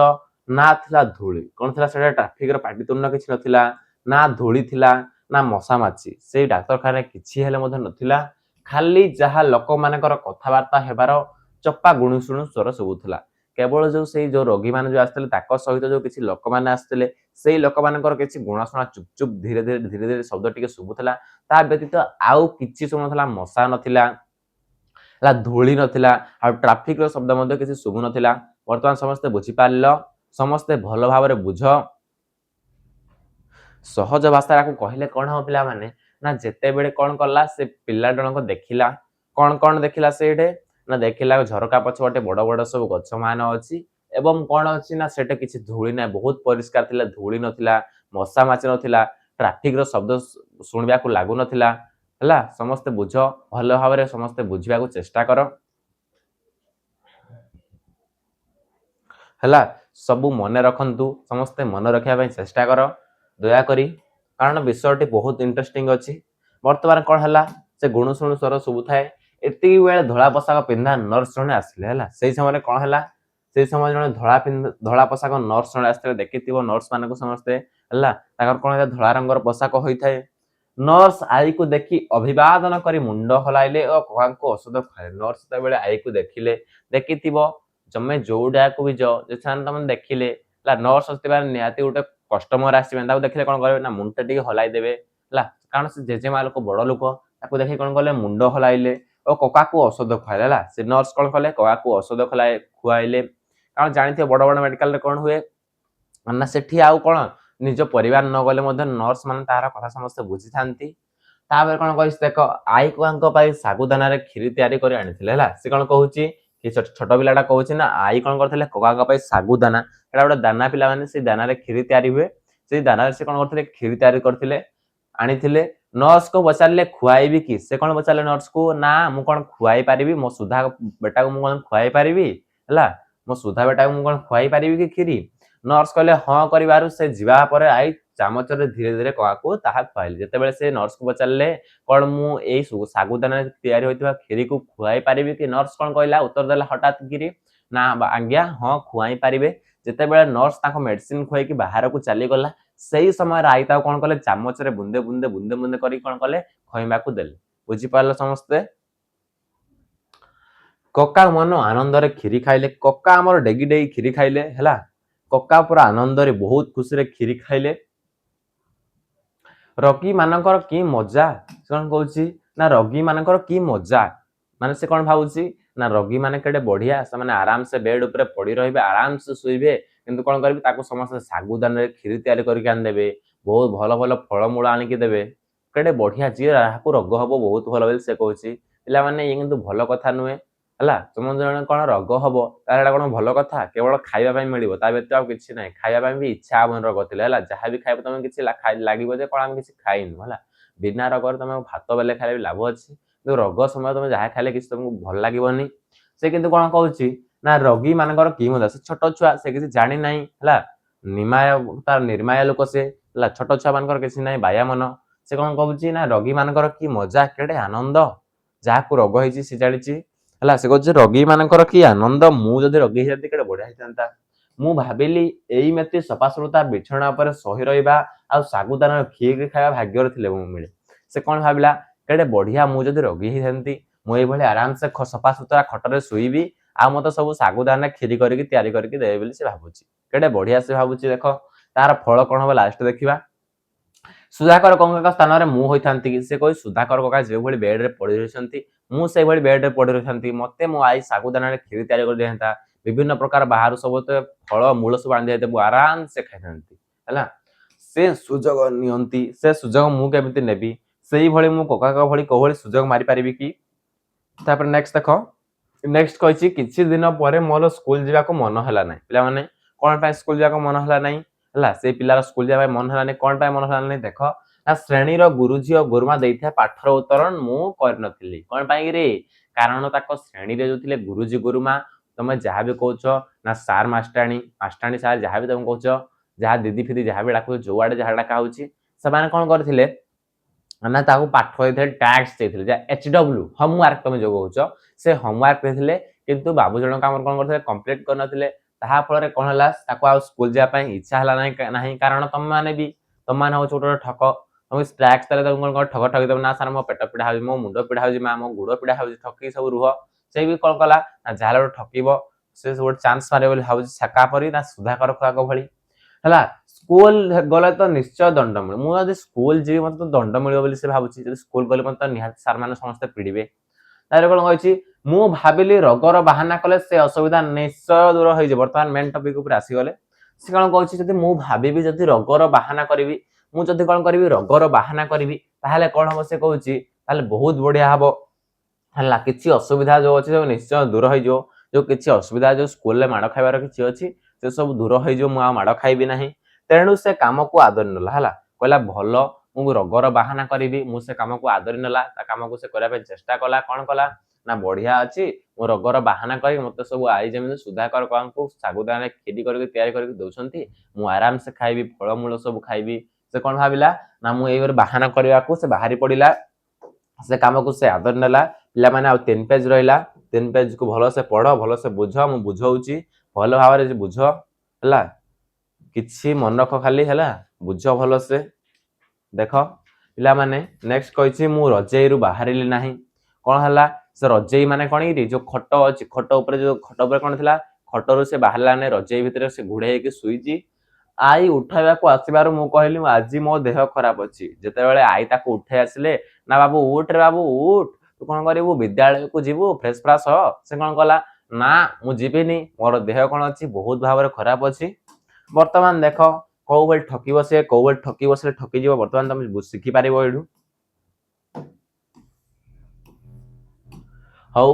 ନା ଥିଲା ଧୂଳି। କଣ ଥିଲା ସେଠାରେ ଟ୍ରାଫିକର ପାଟିତୁଣ୍ଡ କିଛି ନଥିଲା, ନା ଧୂଳି ଥିଲା, ନା ମଶା ମାଛି। ସେଇ ଡାକ୍ତରଖାନାରେ କିଛି ହେଲେ ମଧ୍ୟ ନଥିଲା। ଖାଲି ଯାହା ଲୋକମାନଙ୍କର କଥାବାର୍ତ୍ତା ହେବାର ଚପା ଗୁଣୁଶୁଣୁ ସ୍ୱର ଶୁଭୁଥିଲା। କେବଳ ସେଇ ଯୋଉ ରୋଗୀ ମାନେ ଯୋଉ ଆସିଥିଲେ ତାଙ୍କ ସହିତ ଯୋଉ କିଛି ଲୋକମାନେ ଆସିଥିଲେ ସେଇ ଲୋକମାନଙ୍କର କିଛି ଗୁଣଶୁଣା ଚୁପ ଚୁପ ଧୀରେ ଧୀରେ ଶବ୍ଦ ଟିକେ ଶୁଭୁଥିଲା। ତା ବ୍ୟତୀତ ଆଉ କିଛି ଶୁଣୁଥିଲା। ମଶା ନଥିଲା ହେଲା, ଧୂଳି ନଥିଲା, ଆଉ ଟ୍ରାଫିକର ଶବ୍ଦ ମଧ୍ୟ କିଛି ଶୁଭୁ ନଥିଲା। ବର୍ତ୍ତମାନ ସମସ୍ତେ ବୁଝିପାରିଲ, ସମସ୍ତେ ଭଲ ଭାବରେ ବୁଝ। ସହଜ ଭାଷାକୁ କହିଲେ କଣ ହବ ପିଲାମାନେ, ନା ଯେତେବେଳେ କଣ କଲା ସେ ପିଲା ଜଣକ ଦେଖିଲା, କଣ ଦେଖିଲା ସେଇଠି ନା ଦେଖିଲା ଝରକା ପଛପଟେ ବଡ ବଡ ସବୁ ଗଛ ମାନ ଅଛି ଏବଂ କଣ ଅଛି ନା ସେଠି କିଛି ଧୂଳି ନାହିଁ, ବହୁତ ପରିଷ୍କାର ଥିଲା, ଧୂଳି ନଥିଲା, ମଶା ମାଛି ନଥିଲା, ଟ୍ରାଫିକର ଶବ୍ଦ ଶୁଣିବାକୁ ଲାଗୁନଥିଲା ହେଲା। ସମସ୍ତେ ବୁଝ, ଭଲ ଭାବରେ ସମସ୍ତେ ବୁଝିବାକୁ ଚେଷ୍ଟା କର ହେଲା। ସବୁ ମନେ ରଖନ୍ତୁ, ସମସ୍ତେ ମନେ ରଖିବା ପାଇଁ ଚେଷ୍ଟା କର ଦୟାକରି, କାରଣ ବିଷୟଟି ବହୁତ ଇଣ୍ଟରେଷ୍ଟିଂ ଅଛି। ବର୍ତ୍ତମାନ କଣ ହେଲା, ସେ ଗୁଣୁଶୁଣୁ ସ୍ୱର ଶୁଭୁଥାଏ। ଏତିକି ବେଳେ ଧଳା ପୋଷାକ ପିନ୍ଧା ନର୍ସ ଜଣେ ଆସିଲେ ହେଲା। ସେଇ ସମୟରେ କଣ ହେଲା, ସେଇ ସମୟରେ ଜଣେ ଧଳା ପୋଷାକ ନର୍ସ ଜଣେ ଆସିଥିଲେ। ଦେଖିଥିବ ନର୍ସ ମାନଙ୍କୁ ସମସ୍ତେ ହେଲା, ତାଙ୍କର କଣ ହେଇଥାଏ ଧଳା ରଙ୍ଗର ପୋଷାକ ହୋଇଥାଏ। ନର୍ସ ଆଈକୁ ଦେଖି ଅଭିବାଦନ କରି ମୁଣ୍ଡ ହଲାଇଲେ ଓ କକାଙ୍କୁ ଔଷଧ ଖୁଆଇଲେ। ନର୍ସ ଯେତେବେଳେ ଆଈକୁ ଦେଖିଥିବ ତମେ ଯୋଉଟାକୁ ବି ସେମାନେ ତମେ ଦେଖିଲେ ହେଲା, ନର୍ସ ଆସିଥିବା ନିହାତି ଗୋଟେ କଷ୍ଟମର ଆସିବେ, ତାକୁ ଦେଖିଲେ କଣ କରିବେ ନା ମୁଣ୍ଡ ଟିକେ ହଲାଇ ଦେବେ ହେଲା। କାରଣ ସେ ଜେଜେମା ଲୋକ, ବଡ ଲୋକ, ତାକୁ ଦେଖି କଣ କଲେ ମୁଣ୍ଡ ହଲାଇଲେ ଓ କକାକୁ ଔଷଧ ଖୁଆଇଲେ ହେଲା। ସେ ନର୍ସ କଣ କଲେ କକାକୁ ଔଷଧ ଖୁଆଇଲେ। କାରଣ ଜାଣିଥିବ ବଡ ବଡ ମେଡିକାଲରେ କଣ ହୁଏ ନା ସେଠି ଆଉ କଣ ନିଜ ପରିବାର ନ ଗଲେ ମଧ୍ୟ ନର୍ସ ମାନେ ତାହାର କଥା ସମସ୍ତେ ବୁଝିଥାନ୍ତି। ତାପରେ କଣ କହିଛି ଦେଖ, ଆଈ କକାଙ୍କ ପାଇଁ ଶାଗୁଦାନାରେ କ୍ଷୀରି ତିଆରି କରି ଆଣିଥିଲେ ହେଲା। ସେ କଣ କହୁଛି, ଛୋଟ ପିଲାଟା କହୁଛି ନା ଆଈ କଣ କରିଥିଲେ କକାଙ୍କ ପାଇଁ ଶାଗୁଦାନା, ଏଟା ଗୋଟେ ଦାନା ପିଲାମାନେ, ସେଇ ଦାନାରେ କ୍ଷୀରି ତିଆରି ହୁଏ। ସେଇ ଦାନାରେ ସେ କଣ କରିଥିଲେ କ୍ଷୀରି ତିଆରି କରିଥିଲେ, ଆଣିଥିଲେ। ନର୍ସକୁ ପଚାରିଲେ ଖୁଆଇବି କି, ସେ କଣ ପଚାରିଲେ ନର୍ସକୁ ନା ମୁଁ କଣ ଖୁଆଇ ପାରିବି, ମୋ ସୁଧା ବେଟାକୁ ମୁଁ କଣ ଖୁଆଇ ପାରିବି ହେଲା, ମୋ ସୁଧା ବେଟାକୁ ମୁଁ କଣ ଖୁଆଇ ପାରିବି କି କ୍ଷୀରି। ନର୍ସ କହିଲେ ହଁ କରିବାରୁ ସେ ଯିବା ପରେ ଆଈ ଚାମଚରେ ଧୀରେ ଧୀରେ କକାକୁ ତାହା ଖୁଆଇଲେ। ଯେତେବେଳେ ସେ ନର୍ସକୁ ପଚାରିଲେ କଣ ମୁଁ ଏଇ ଶାଗୁଦାନାରେ ତିଆରି ହୋଇଥିବା କ୍ଷୀରିକୁ ଖୁଆଇ ପାରିବି କି, ନର୍ସ କଣ କହିଲା ଉତ୍ତର ଦେଲା ହଠାତ୍ କିରି ନା ଆଜ୍ଞା ହଁ ଖୁଆଇ ପାରିବେ। ଯେତେବେଳେ ନର୍ସ ତାଙ୍କ ମେଡିସିନ ଖୁଆଇକି ବାହାରକୁ ଚାଲିଗଲା ସେଇ ସମୟରେ ଆଈ ତାକୁ କଣ କଲେ ଚାମଚରେ ବୁନ୍ଦେ ବୁନ୍ଦେ ବୁନ୍ଦେ ବୁନ୍ଦେ କରି କଣ କଲେ ଖୁଆଇବାକୁ ଦେଲେ। ବୁଝିପାରିଲ ସମସ୍ତେ? କକା ମନ ଆନନ୍ଦରେ କ୍ଷୀରି ଖାଇଲେ। କକା ଆମର ଡେଗି ଡେଗି କ୍ଷୀରି ଖାଇଲେ ହେଲା। କକା ପୁରା ଆନନ୍ଦରେ ବହୁତ ଖୁସିରେ କ୍ଷୀରି ଖାଇଲେ। ରୋଗୀ ମାନଙ୍କର କି ମଜା, ସେ କଣ କହୁଛି ନା ରୋଗୀ ମାନଙ୍କର କି ମଜା, ମାନେ ସେ କଣ ଭାବୁଛି ନା ରୋଗୀ ମାନେ କେଡେ ବଢିଆ, ସେମାନେ ଆରାମସେ ବେଡ ଉପରେ ପଡି ରହିବେ, ଆରାମସେ ଶୋଇବେ, କିନ୍ତୁ କଣ କରିବେ ତାକୁ ସମସ୍ତେ ଶାଗୁଦାନରେ କ୍ଷୀରି ତିଆରି କରିକି ଆଣିଦେବେ, ବହୁତ ଭଲ ଭଲ ଫଳମୂଳ ଆଣିକି ଦେବେ, କେଡେ ବଢିଆ, ଯିଏ ଯାହାକୁ ରୋଗ ହବ ବହୁତ ଭଲ ବୋଲି ସେ କହୁଛି। ପିଲାମାନେ ଇଏ କିନ୍ତୁ ଭଲ କଥା ନୁହେଁ ହେଲା। ତୁମ ଜଣେ କଣ ରୋଗ ହବ ତାହେଲେ ଏଟା କଣ ଭଲ କଥା? କେବଳ ଖାଇବା ପାଇଁ ମିଳିବ ତା ବ୍ୟତୀତ ଆଉ କିଛି ନାହିଁ। ଖାଇବା ପାଇଁ ବି ଇଚ୍ଛା ହବନି ରୋଗ ଥିଲେ ହେଲା। ଯାହା ବି ଖାଇବ ତମେ କିଛି ଲାଗିବ ଯେ କଣ ଆମେ କିଛି ଖାଇନୁ ହେଲା। ବିନା ରୋଗରେ ତମେ ଭାତ ବେଲେ ଖାଇଲେ ବି ଲାଭ ଅଛି, କିନ୍ତୁ ରୋଗ ସମୟ ତମେ ଯାହା ଖାଇଲେ କିଛି ତମକୁ ଭଲ ଲାଗିବନି। ସେ କିନ୍ତୁ କଣ କହୁଛି ନା ରୋଗୀ ମାନଙ୍କର କି ମଜା, ସେ ଛୋଟ ଛୁଆ, ସେ କିଛି ଜାଣିନାହିଁ ହେଲା। ତାର ନିର୍ମାୟା ଲୋକ ସେ ହେଲା। ଛୋଟ ଛୁଆ ମାନଙ୍କର କିଛି ନାହିଁ, ବାୟା ମନ। ସେ କଣ କହୁଛି ନା ରୋଗୀ ମାନଙ୍କର କି ମଜା, କେଡେ ଆନନ୍ଦ, ଯାହାକୁ ରୋଗ ହେଇଛି ସେ ଜାଣିଛି ହେଲା। ସେ କହୁଛି ରୋଗୀ ମାନଙ୍କର କି ଆନନ୍ଦ, ମୁଁ ଯଦି ରୋଗୀ ହେଇଥାନ୍ତି କେଡେ ବଢିଆ ହେଇଥାନ୍ତା। ମୁଁ ଭାବିଲି ଏଇମିତି ସଫାସୁତୁରା ବିଛଣା ଉପରେ ଶୋଇ ରହିବା ଆଉ ଶାଗୁଦାନାର କ୍ଷୀରି ଖାଇବା ଭାଗ୍ୟରେ ଥିଲେ ମୁଁ ମିଳେ। ସେ କଣ ଭାବିଲା, କେଡେ ବଢିଆ, ମୁଁ ଯଦି ରୋଗୀ ହେଇଥାନ୍ତି ମୁଁ ଏଇଭଳି ଆରାମସେ ସଫାସୁତୁରା ଖଟରେ ଶୋଇବି ଆଉ ମତେ ସବୁ ଶାଗୁଦାନା କ୍ଷୀରି କରିକି ତିଆରି କରିକି ଦେବେ ବୋଲି ସେ ଭାବୁଛି। କେଡେ ବଢିଆ ସେ ଭାବୁଛି। ଦେଖ ତାର ଫଳ କଣ ହବ ଲାଷ୍ଟ ଦେଖିବା। ସୁଧାକର କକାଙ୍କ ସ୍ଥାନରେ ମୁଁ ହୋଇଥାନ୍ତି କି? ସେ କହୁଛି ସୁଧାକର କକା ଯେଉଁଭଳି ବେଡରେ ପଡି ରହିଛନ୍ତି ମୁଁ ସେଇଭଳି ବେଡରେ ପଡି ରହିଥାନ୍ତି, ମତେ ମୋ ଆଈ ଶାଗୁଦାନାରେ କ୍ଷୀରି ତିଆରି କରି ଦେଇଥାନ୍ତା, ବିଭିନ୍ନ ପ୍ରକାର ବାହାରୁ ସବୁ ଫଳ ମୂଳ ସବୁ ଆଣି ଦେଇଥାନ୍ତେ, ମୁଁ ଆରାମସେ ଖାଇଥାନ୍ତି ହେଲା। ସେ ସୁଯୋଗ ନିଅନ୍ତି, ସେ ସୁଯୋଗ ମୁଁ କେମିତି ନେବି? ସେଇଭଳି ମୁଁ କକାଙ୍କ ଭଳି କୋଉଭଳି ସୁଯୋଗ ମାରିପାରିବି କି? ତାପରେ ନେକ୍ସଟ ଦେଖ, ନେକ୍ସଟ କହିଛି କିଛି ଦିନ ପରେ ମୋର ସ୍କୁଲ ଯିବାକୁ ମନ ହେଲା ନାହିଁ। ପିଲାମାନେ କଣ ପାଇଁ ସ୍କୁଲ ଯିବାକୁ ମନ ହେଲା ନାହିଁ ହେଲା? ସେଇ ପିଲାର ସ୍କୁଲ ଯିବା ପାଇଁ ମନ ହେଲା ନାହିଁ, କଣ ପାଇଁ ମନ ହେଲା ନାହିଁ ଦେଖ ନା ଶ୍ରେଣୀର ଗୁରୁଜୀ ଓ ଗୁରୁମା ଦେଇଥିବା ପାଠର ଉତ୍ତର ମୁଁ କରିନଥିଲି। କଣ ପାଇଁ ରେ? କାରଣ ତାଙ୍କ ଶ୍ରେଣୀରେ ଯୋଉ ଥିଲେ ଗୁରୁଜୀ ଗୁରୁମା, ତମେ ଯାହା ବି କହୁଛ ନା ସାର୍ ମାଷ୍ଟାଣୀ, ମାଷ୍ଟାଣୀ ସାର୍ ଯାହା ବି ତମେ କହୁଛ, ଯାହା ଦିଦି ଫିଦି ଯାହା ବି ଡାକୁଛ, ଯୋଉଆଡେ ଯାହା ଡାକା ହଉଛି, ସେମାନେ କଣ କରିଥିଲେ ନା ତାକୁ ପାଠ ଦେଇଥିଲେ, ଟ୍ୟାକ୍ସ ଦେଇଥିଲେ, ଯାହା HW ହୋମୱାର୍କ ତମେ ଯୋଉ କହୁଛ ସେ ହୋମୱାର୍କ ଦେଇଥିଲେ, କିନ୍ତୁ ବାବୁ ଜଣକ ଆମର କଣ କରିଥିଲେ କମ୍ପ୍ଲିଟ କରିନଥିଲେ। ତାହା ଫଳରେ କଣ ହେଲା, ତାକୁ ଆଉ ସ୍କୁଲ ଯିବା ପାଇଁ ଇଚ୍ଛା ହେଲା ନାହିଁ। କାରଣ ତମମାନେ ହଉଛି ଗୋଟେ ଠକ। ତମେ ଟ୍ୟାକ୍ସ ଦେଲେ ତମେ କଣ ଠକ ଠକି ଦେବ ନା ସାର୍ ମୋ ପେଟ ପୀଡା ହଉଛି, ମୋ ମୁଣ୍ଡ ପୀଡା ହଉଛି, ମା ମୋ ଗୋଡ ପୀଡା ହଉଛି, ଠକି ସବୁ ରୁହ। ସେ ବି କଣ କଲା ନା ଯାହା ଗୋଟେ ଠକିବ, ସେ ଗୋଟେ ଚାନ୍ସ ମାରିବ ବୋଲି ଭାବୁଛି ଛାକା ପରି ନା ସୁଧାକର ଖୁଆକ ଭଳି ହେଲା। ସ୍କୁଲ ଗଲେ ତ ନିଶ୍ଚୟ ଦଣ୍ଡ ମିଳେ, ମୁଁ ଯଦି ସ୍କୁଲ ଯିବି ମତେ ତ ଦଣ୍ଡ ମିଳିବ ବୋଲି ସେ ଭାବୁଛି। ଯଦି ସ୍କୁଲ ଗଲେ ମତେ ନିହାତି ସାର୍ ମାନେ ସମସ୍ତେ ପିଡିବେ। ତାପରେ କଣ କହିଛି, ମୁଁ ଭାବିଲି ରୋଗର ବାହାନା କଲେ ସେ ଅସୁବିଧା ନିଶ୍ଚୟ ଦୂର ହେଇଯିବ। ବର୍ତ୍ତମାନ ମେନ୍ ଟପିକ ଉପରେ ଆସିଗଲେ। ସେ କଣ କହୁଛି, ଯଦି ମୁଁ ଭାବିବି ଯଦି ରୋଗର ବାହାନା କରିବି, ମୁଁ ଯଦି କଣ କରିବି ରୋଗର ବାହାନା କରିବି, ତାହେଲେ କଣ ହବ ସେ କହୁଛି, ତାହେଲେ ବହୁତ ବଢିଆ ହବ ହେଲା। କିଛି ଅସୁବିଧା ଯୋଉ ଅଛି ସବୁ ନିଶ୍ଚୟ ଦୂର ହେଇଯିବ। ଯୋଉ କିଛି ଅସୁବିଧା ଯୋଉ ସ୍କୁଲରେ ମାଡ ଖାଇବାର କିଛି ଅଛି ସେ ସବୁ ଦୂର ହେଇଯିବ, ମୁଁ ଆଉ ମାଡ ଖାଇବି ନାହିଁ। ତେଣୁ ସେ କାମକୁ ଆଦରି ନେଲା ହେଲା। କହିଲା ଭଲ, ମୁଁ ରୋଗର ବାହାନା କରିବି, ମୁଁ ସେ କାମକୁ ଆଦରି ନେଲା। ତା କାମକୁ ସେ କରିବା ପାଇଁ ଚେଷ୍ଟା କଲା। କଣ କଲା ନା ବଢିଆ ଅଛି, ମୁଁ ରୋଗର ବାହାନା କରିବି, ମତେ ସବୁ ଆଈ ଯେମିତି ସୁଧାକର କକାଙ୍କୁ ଶାଗୁଦାନାରେ କ୍ଷୀରି କରିକି ତିଆରି କରିକି ଦଉଛନ୍ତି, ମୁଁ ଆରାମସେ ଖାଇବି, ଫଳମୂଳ ସବୁ ଖାଇବି। ସେ କଣ ଭାବିଲା ନା ମୁଁ ଏଇଭଳି ବାହାନା କରିବାକୁ ସେ ବାହାରି ପଡିଲା। ସେ କାମକୁ ସେ ଆଦରି ନେଲା। ପିଲାମାନେ ଆଉ 3 ପେଜ ରହିଲା, 3 ପେଜ କୁ ଭଲସେ ପଢ, ଭଲସେ ବୁଝ, ମୁଁ ବୁଝଉଛି ଭଲ ଭାବରେ ବୁଝ ହେଲା। କିଛି ମନ ରଖ ଖାଲି ହେଲା, ବୁଝ ଭଲସେ। ଦେଖ ପିଲାମାନେ ନେକ୍ସଟ କହିଛି, ମୁଁ ରଜେଇରୁ ବାହାରିଲି ନାହିଁ। କଣ ହେଲା, ସେ ରଜେଇ ମାନେ କଣ କି ଯୋଉ ଖଟ ଅଛି, ଖଟ ଉପରେ କଣ ଥିଲା, ଖଟରୁ ସେ ବାହାରିଲା ନାହିଁ, ରଜେଇ ଭିତରେ ସେ ଘୋଡେଇ ହେଇକି ଶୋଇଛି। ଆଈ ଉଠାଇବାକୁ ଆସିବାରୁ ମୁଁ କହିଲି ଆଜି ମୋ ଦେହ ଖରାପ ଅଛି। ଯେତେବେଳେ ଆଈ ତାକୁ ଉଠେଇ ଆସିଲେ, ନା ବାବୁ ଉଠ ରେ ବାବୁ ଉଠ, ତୁ କଣ କରିବୁ ବିଦ୍ୟାଳୟକୁ ଯିବୁ, ଫ୍ରେଶ ଫ୍ରାସ ହ। ସେ କଣ କଲା ନା ମୁଁ ଯିବିନି, ମୋର ଦେହ କଣ ଅଛି ବହୁତ ଭାବରେ ଖରାପ ଅଛି। ବର୍ତ୍ତମାନ ଦେଖ କୋଉଭଳି ଠକିବ ସେ, କୋଉଭଳି ଠକି ବସିଲେ ଠକିଯିବ, ବର୍ତ୍ତମାନ ତମେ ଶିଖିପାରିବ ଏଇଠୁ। ହଉ,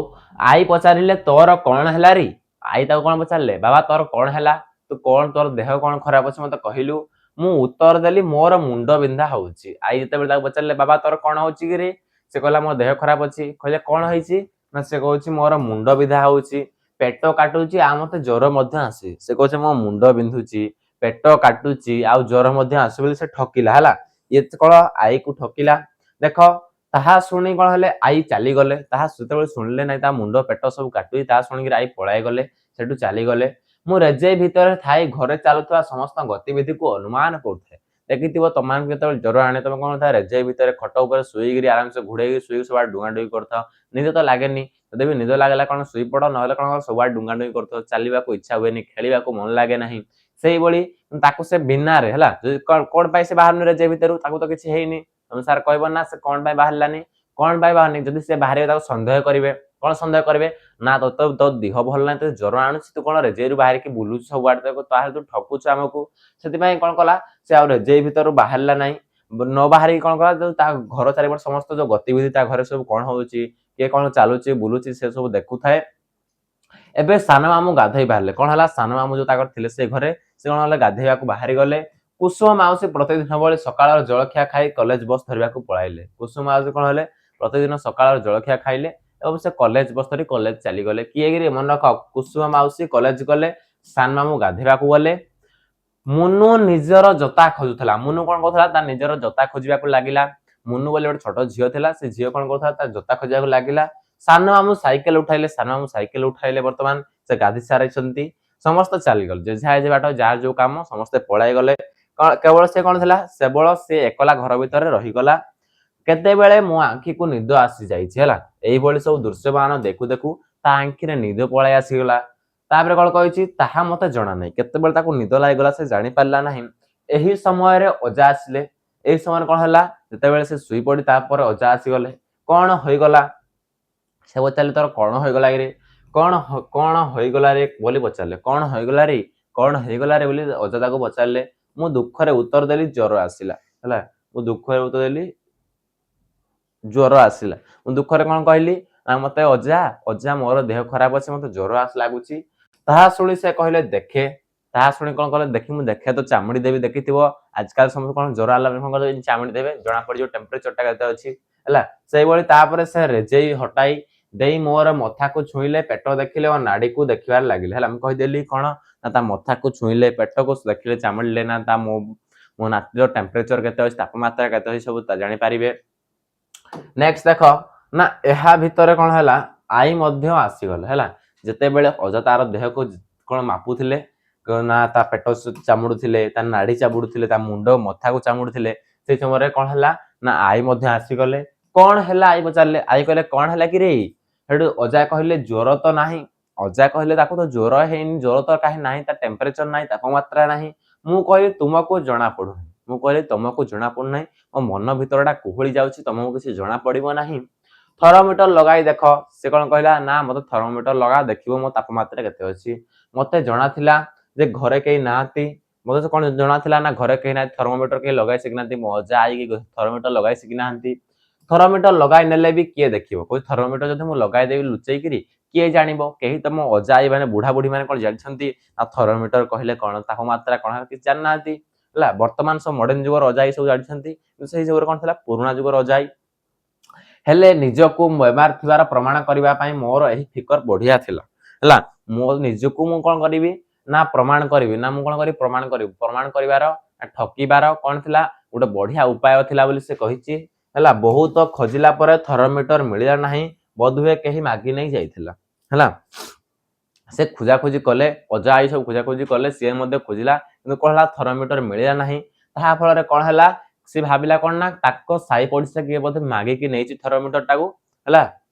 ଆଈ ପଚାରିଲେ ତୋର କଣ ହେଲା ରେ? ଆଈ ତାକୁ କଣ ପଚାରିଲେ, ବାବା ତୋର କଣ ହେଲା, ତୁ କଣ, ତୋର ଦେହ କଣ ଖରାପ ଅଛି ମତେ କହିଲୁ। ମୁଁ ଉତ୍ତର ଦେଲି ମୋର ମୁଣ୍ଡ ବିନ୍ଧା ହଉଛି। ଆଈ ଯେତେବେଳେ ତାକୁ ପଚାରିଲେ ବାବା ତୋର କଣ ହଉଛି କି ରେ, ସେ କହିଲା ମୋ ଦେହ ଖରାପ ଅଛି। କହିଲେ କଣ ହେଇଛି ନା ସେ କହୁଛି ମୋର ମୁଣ୍ଡ ବିନ୍ଧା ହଉଛି, ପେଟ କାଟୁଛି, ଆଉ ମତେ ଜ୍ୱର ମଧ୍ୟ ଆସେ। ସେ କହୁଛି ମୋ ମୁଣ୍ଡ ବିନ୍ଧୁଛି, ପେଟ କାଟୁଛି, ଆଉ ଜ୍ୱର ମଧ୍ୟ ଆସେ ବୋଲି ସେ ଠକିଲା ହେଲା। ଇଏ କଣ ଆଈକୁ ଠକିଲା। ଦେଖ ତାହା ଶୁଣି କଣ ହେଲେ, ଆଈ ଚାଲିଗଲେ। ତାହା ଯେତେବେଳେ ଶୁଣିଲେ ନାହିଁ ତା ମୁଣ୍ଡ ପେଟ ସବୁ କାଟୁଛି, ତାହା ଶୁଣିକି ଆଈ ପଳାଇ ଗଲେ, ସେଠୁ ଚାଲିଗଲେ। ମୁଁ ରେଜେଇ ଭିତରେ ଥାଇ ଘରେ ଚାଲୁଥିବା ସମସ୍ତ ଗତିବିଧିକୁ ଅନୁମାନ କରୁଥାଏ। ଦେଖିଥିବ ତମମାନଙ୍କୁ ଯେତେବେଳେ ଜ୍ୱର ଆଣେ ତମେ କଣ ଥାଏ ରେଜେଇ ଭିତରେ ଖଟ ଉପରେ ଶୋଇକିରି ଆରାମସେ ଘୋଡ଼େଇକି ଶୋଇକି ସବୁଆଡେ ଡୁଙ୍ଗାଡୁଙ୍ଗି କରୁଥାଅ। ନିଦ ତ ଲାଗେନି, ଯଦି ବି ନିଦ ଲାଗିଲା କଣ ଶୋଇପଡ଼, ନହେଲେ କଣ ସବୁଆଡେ ଡୁଙ୍ଗାଡୁଙ୍ଗି କରୁଥାଅ, ଚାଲିବାକୁ ଇଚ୍ଛା ହୁଏନି, ଖେଳିବାକୁ ମନ ଲାଗେ ନାହିଁ। ସେଇଭଳି ତାକୁ ସେ ବିନାରେ ହେଲା ଯଦି କଣ ପାଇଁ ସେ ବାହାରୁନି ରେଜେଇ ଭିତରୁ, ତାକୁ ତ କିଛି ହେଇନି। ତମେ ସାର୍ କହିବ ନା ସେ କଣ ପାଇଁ ବାହାରିଲାନି, କଣ ପାଇଁ ବାହାରୁନି, ଯଦି ସେ ବାହାରିବେ ତାକୁ ସନ୍ଦେହ କରିବେ। କଣ ସନ୍ଦେହ କରିବେ ନା ତୋ ଦେହ ଭଲ ନାହିଁ, ତୋ ଜ୍ୱର ଆଣୁଛି, ତୁ କଣ ରେଜେଇରୁ ବାହାରିକି ବୁଲୁଛୁ ସବୁଆଡେ, ତାହେଲେ ତୁ ଠକୁଛୁ ଆମକୁ। ସେଥିପାଇଁ କଣ କଲା ସେ ଆଉ ରେଜେଇ ଭିତରୁ ବାହାରିଲା ନାହିଁ। ନ ବାହାରିକି କଣ କଲା ଯୋଉ ତା ଘର ଚାରିପଟେ ସମସ୍ତ ଯୋଉ ଗତିବିଧି ତା ଘରେ ସବୁ କଣ ହଉଛି, କିଏ କଣ ଚାଲୁଛି ବୁଲୁଛି ସେ ସବୁ ଦେଖୁଥାଏ। ଏବେ ସାନ ମାମୁଁ ଗାଧୋଇ ବାହାରିଲେ। କଣ ହେଲା, ସାନ ମାମୁଁ ଯୋଉ ତାଙ୍କର ଥିଲେ ସେ ଘରେ, ସେ କଣ ହେଲେ ଗାଧୋଇବାକୁ ବାହାରି ଗଲେ। କୁସୁମ ମାଉସୀ ପ୍ରତିଦିନ ଭଳି ସକାଳର ଜଳଖିଆ ଖାଇ କଲେଜ ବସ୍ ଧରିବାକୁ ପଳାଇଲେ। କୁସୁମ ମାଉସୀ କଣ ହେଲେ ପ୍ରତିଦିନ ସକାଳର ଜଳଖିଆ ଖାଇଲେ ଏବଂ ସେ କଲେଜ ବସ୍ ଧରି କଲେଜ ଚାଲିଗଲେ। କିଏ କିରେ ମନେ ରଖ, କୁସୁମ ମାଉସୀ କଲେଜ ଗଲେ, ସାନ ମାମୁଁ ଗାଧୋଇବାକୁ ଗଲେ। ମୁନୁ ନିଜର ଜୋତା ଖୋଜୁଥିଲା। ମୁନୁ କଣ କରୁଥିଲା, ତା ନିଜର ଜୋତା ଖୋଜିବାକୁ ଲାଗିଲା। ମୁନୁ ବୋଲି ଗୋଟେ ଛୋଟ ଝିଅ ଥିଲା, ସେ ଝିଅ କଣ କରୁଥିଲା ତା ଜୋତା ଖୋଜିବାକୁ ଲାଗିଲା। ସାନ ମାମୁଁ ସାଇକେଲ ଉଠାଇଲେ, ସାନ ମାମୁଁ ସାଇକେଲ ଉଠାଇଲେ, ବର୍ତ୍ତମାନ ସେ ଗାଧି ସାରିଛନ୍ତି। ସମସ୍ତେ ଚାଲିଗଲେ, ଯେଝା ଯେଝା ବାଟ ଯାହାର ଯୋଉ କାମ, ସମସ୍ତେ ପଳାଇ ଗଲେ। କେବଳ ସେ କଣ ଥିଲା, କେବଳ ସେ ଏକଲା ଘର ଭିତରେ ରହିଗଲା। କେତେବେଳେ ମୋ ଆଖିକୁ ନିଦ ଆସିଯାଇଛି ହେଲା, ଏଇଭଳି ସବୁ ଦୃଶ୍ୟମାନ ଦେଖୁ ଦେଖୁ ତା ଆଖିରେ ନିଦ ପଳାଇ ଆସିଗଲା। ତାପରେ କଣ କହିଛି, ତାହା ମତେ ଜଣା ନାହିଁ, କେତେବେଳେ ତାକୁ ନିଦ ଲାଗିଗଲା ସେ ଜାଣିପାରିଲା ନାହିଁ। ଏହି ସମୟରେ ଅଜା ଆସିଲେ। ଏହି ସମୟରେ କଣ ହେଲା, ଯେତେବେଳେ ସେ ଶୋଇପଡି ତାପରେ ଅଜା ଆସିଗଲେ। କଣ ହୋଇଗଲା, ସେ ପଚାରିଲେ ତୋର କଣ ହୋଇଗଲା ରେ, କଣ ହୋଇଗଲା ରେ ବୋଲି ପଚାରିଲେ। କଣ ହୋଇଗଲା ରେ, କଣ ହେଇଗଲା ରେ ବୋଲି ଅଜା ତାକୁ ପଚାରିଲେ। ମୁଁ ଦୁଃଖରେ ଉତ୍ତର ଦେଲି ଜ୍ୱର ଆସିଲା ହେଲା। ମୁଁ ଦୁଃଖରେ ଉତ୍ତର ଦେଲି ଜ୍ୱର ଆସିଲା। ମୁଁ ଦୁଃଖରେ କଣ କହିଲି ନା ମତେ ଅଜା ମୋର ଦେହ ଖରାପ ଅଛି, ମତେ ଜ୍ୱର ଲାଗୁଛି। ତାହା ଶୁଣି ସେ କହିଲେ ଦେଖେ। ତାହା ଶୁଣି କଣ କଲେ, ଦେଖି ମୁଁ ଦେଖେ ତ ଚାମୁଡି ଦେବି। ଦେଖିଥିବ ଆଜିକାଲି ସମସ୍ତେ କଣ ଜ୍ୱର ହେଲା କଣ କରିବେ, ଚାମୁଡି ଦେବେ, ଜଣା ପଡିଯିବ ଟେମ୍ପରେଚରଟା କେତେ ଅଛି ହେଲା। ସେଇଭଳି ତାପରେ ସେ ରେଜେଇ ହଟାଇ ଦେଇ ମୋର ମଥାକୁ ଛୁଇଁଲେ, ପେଟ ଦେଖିଲେ ଓ ନାଡିକୁ ଦେଖିବାରେ ଲାଗିଲେ ହେଲା। ମୁଁ କହିଦେଲି କଣ ନା ତା ମଥାକୁ ଛୁଇଁଲେ, ପେଟକୁ ଦେଖିଲେ, ଚାମୁଡିଲେ ନା ତା ମୋ ନାତିର ଟେମ୍ପରେଚର କେତେ ଅଛି, ତାପମାତ୍ରା କେତେ ଅଛି ସବୁ ଜାଣିପାରିବେ। ନେକ୍ସଟ ଦେଖ ନା ଏହା ଭିତରେ କଣ ହେଲା, ଆଈ ମଧ୍ୟ ଆସିଗଲେ ହେଲା। ଯେତେବେଳେ ଅଜା ତାର ଦେହକୁ କଣ ମାପୁଥିଲେ, ନା ତା ପେଟ ଚାମୁଡୁଥିଲେ, ତା ନାଡି ଚାମୁଡୁଥିଲେ, ତା ମୁଣ୍ଡ ମଥାକୁ ଚାମୁଡୁଥିଲେ, ସେଇ ସମୟରେ କଣ ହେଲା ନା ଆଈ ମଧ୍ୟ ଆସିଗଲେ। କଣ ହେଲା ଆଈ ପଚାରିଲେ। ଆଈ କହିଲେ କଣ ହେଲା କି ରେ, ସେଠୁ ଅଜା କହିଲେ ଜ୍ୱର ତ ନାହିଁ। ଅଜା କହିଲେ ତାକୁ ତ ଜ୍ୱର ହେଇନି, ଜ୍ୱର ତ କାହିଁ ନାହିଁ, ତା ଟେମ୍ପରେଚର ନାହିଁ, ତାପମାତ୍ରା ନାହିଁ। ମୁଁ କହିଲି ତୁମକୁ ଜଣା ପଡୁନାହିଁ। ମୁଁ କହିଲି ତମକୁ ଜଣା ପଡୁନାହିଁ, ମୋ ମନ ଭିତରଟା କୁହୁଳି ଯାଉଛି, ତମକୁ କିଛି ଜଣା ପଡିବ ନାହିଁ। ଥର୍ମୋମିଟର ଲଗାଇ ଦେଖ। ସେ କଣ କହିଲା ନା ମତେ ଥର୍ମୋମିଟର ଲଗା, ଦେଖିବ ମୋ ତାପମାତ୍ରା କେତେ ଅଛି। ମତେ ଜଣାଥିଲା ଯେ ଘରେ କେହି ନାହାନ୍ତି। ମତେ କଣ ଜଣାଥିଲା ନା ଘରେ କେହି ନାହାନ୍ତି, ଥର୍ମୋମିଟର କେହି ଲଗାଇ ଶିଖିନାହାନ୍ତି। ମୋ ଅଜା ଆଈ ଥର୍ମୋମିଟର ଲଗାଇ ଶିଖିନାହାନ୍ତି। ଥର୍ମୋମିଟର ଲଗାଇ ନେଲେ ବି କିଏ ଦେଖିବ, କହୁଛି ଥର୍ମୋମିଟର ଯଦି ମୁଁ ଲଗାଇଦେବି ଲୁଚେଇକିରି କିଏ ଜାଣିବ, କେହି ତମ ଅଜା ଆଈ ମାନେ ବୁଢା ବୁଢୀ ମାନେ କଣ ଜାଣିଛନ୍ତି ନା ଥର୍ମୋମିଟର କହିଲେ କଣ, ତାପମାତ୍ରା କଣ, କିଛି ଜାଣିନାହାନ୍ତି ହେଲା। ବର୍ତ୍ତମାନ ସବୁ ମଡର୍ଣ୍ଣ ଯୁଗର ଅଜା ଆଈ ସବୁ ଜାଣିଛନ୍ତି, କିନ୍ତୁ ସେଇ ଯୁଗରେ କଣ ଥିଲା, ପୁରୁଣା ଯୁଗର ଅଜା ଆଈ। ହେଲେ ନିଜକୁ ବେମାର ଥିବାର ପ୍ରମାଣ କରିବା ପାଇଁ ମୋର ଏହି ଫିକର ବଢିଆ ଥିଲା ହେଲା। ମୋ ନିଜକୁ ମୁଁ କଣ କରିବି ନା ପ୍ରମାଣ କରିବି, ନା ମୁଁ କଣ କରିବି ପ୍ରମାଣ କରିବି, ପ୍ରମାଣ କରିବାର ଠକିବାର କଣ ଥିଲା ଗୋଟେ ବଢିଆ ଉପାୟ ଥିଲା ବୋଲି ସେ କହିଛି ହେଲା। ବହୁତ ଖୋଜିଲା ପରେ ଥର୍ମୋମିଟର ମିଳିଲା ନାହିଁ, ବୋଧହୁଏ କେହି ମାଗି ନେଇ ଯାଇଥିଲା ହେଲା। ସେ ଖୋଜାଖୋଜି କଲେ, ଅଜା ଆଈ ସବୁ ଖୋଜାଖୋଜି କଲେ, ସିଏ ମଧ୍ୟ ଖୋଜିଲା, କିନ୍ତୁ କଣ ହେଲା ଥର୍ମୋମିଟର ମିଳିଲା ନାହିଁ। ତାହା ଫଳରେ କଣ ହେଲା, ସେ ଭାବିଲା କଣ ନା ତାଙ୍କ ସାହି ପଡିଶା କିଏ ବୋଧେ ମାଗିକି ନେଇଛି ଥର୍ମୋମିଟର ଟାକୁ ହେଲା।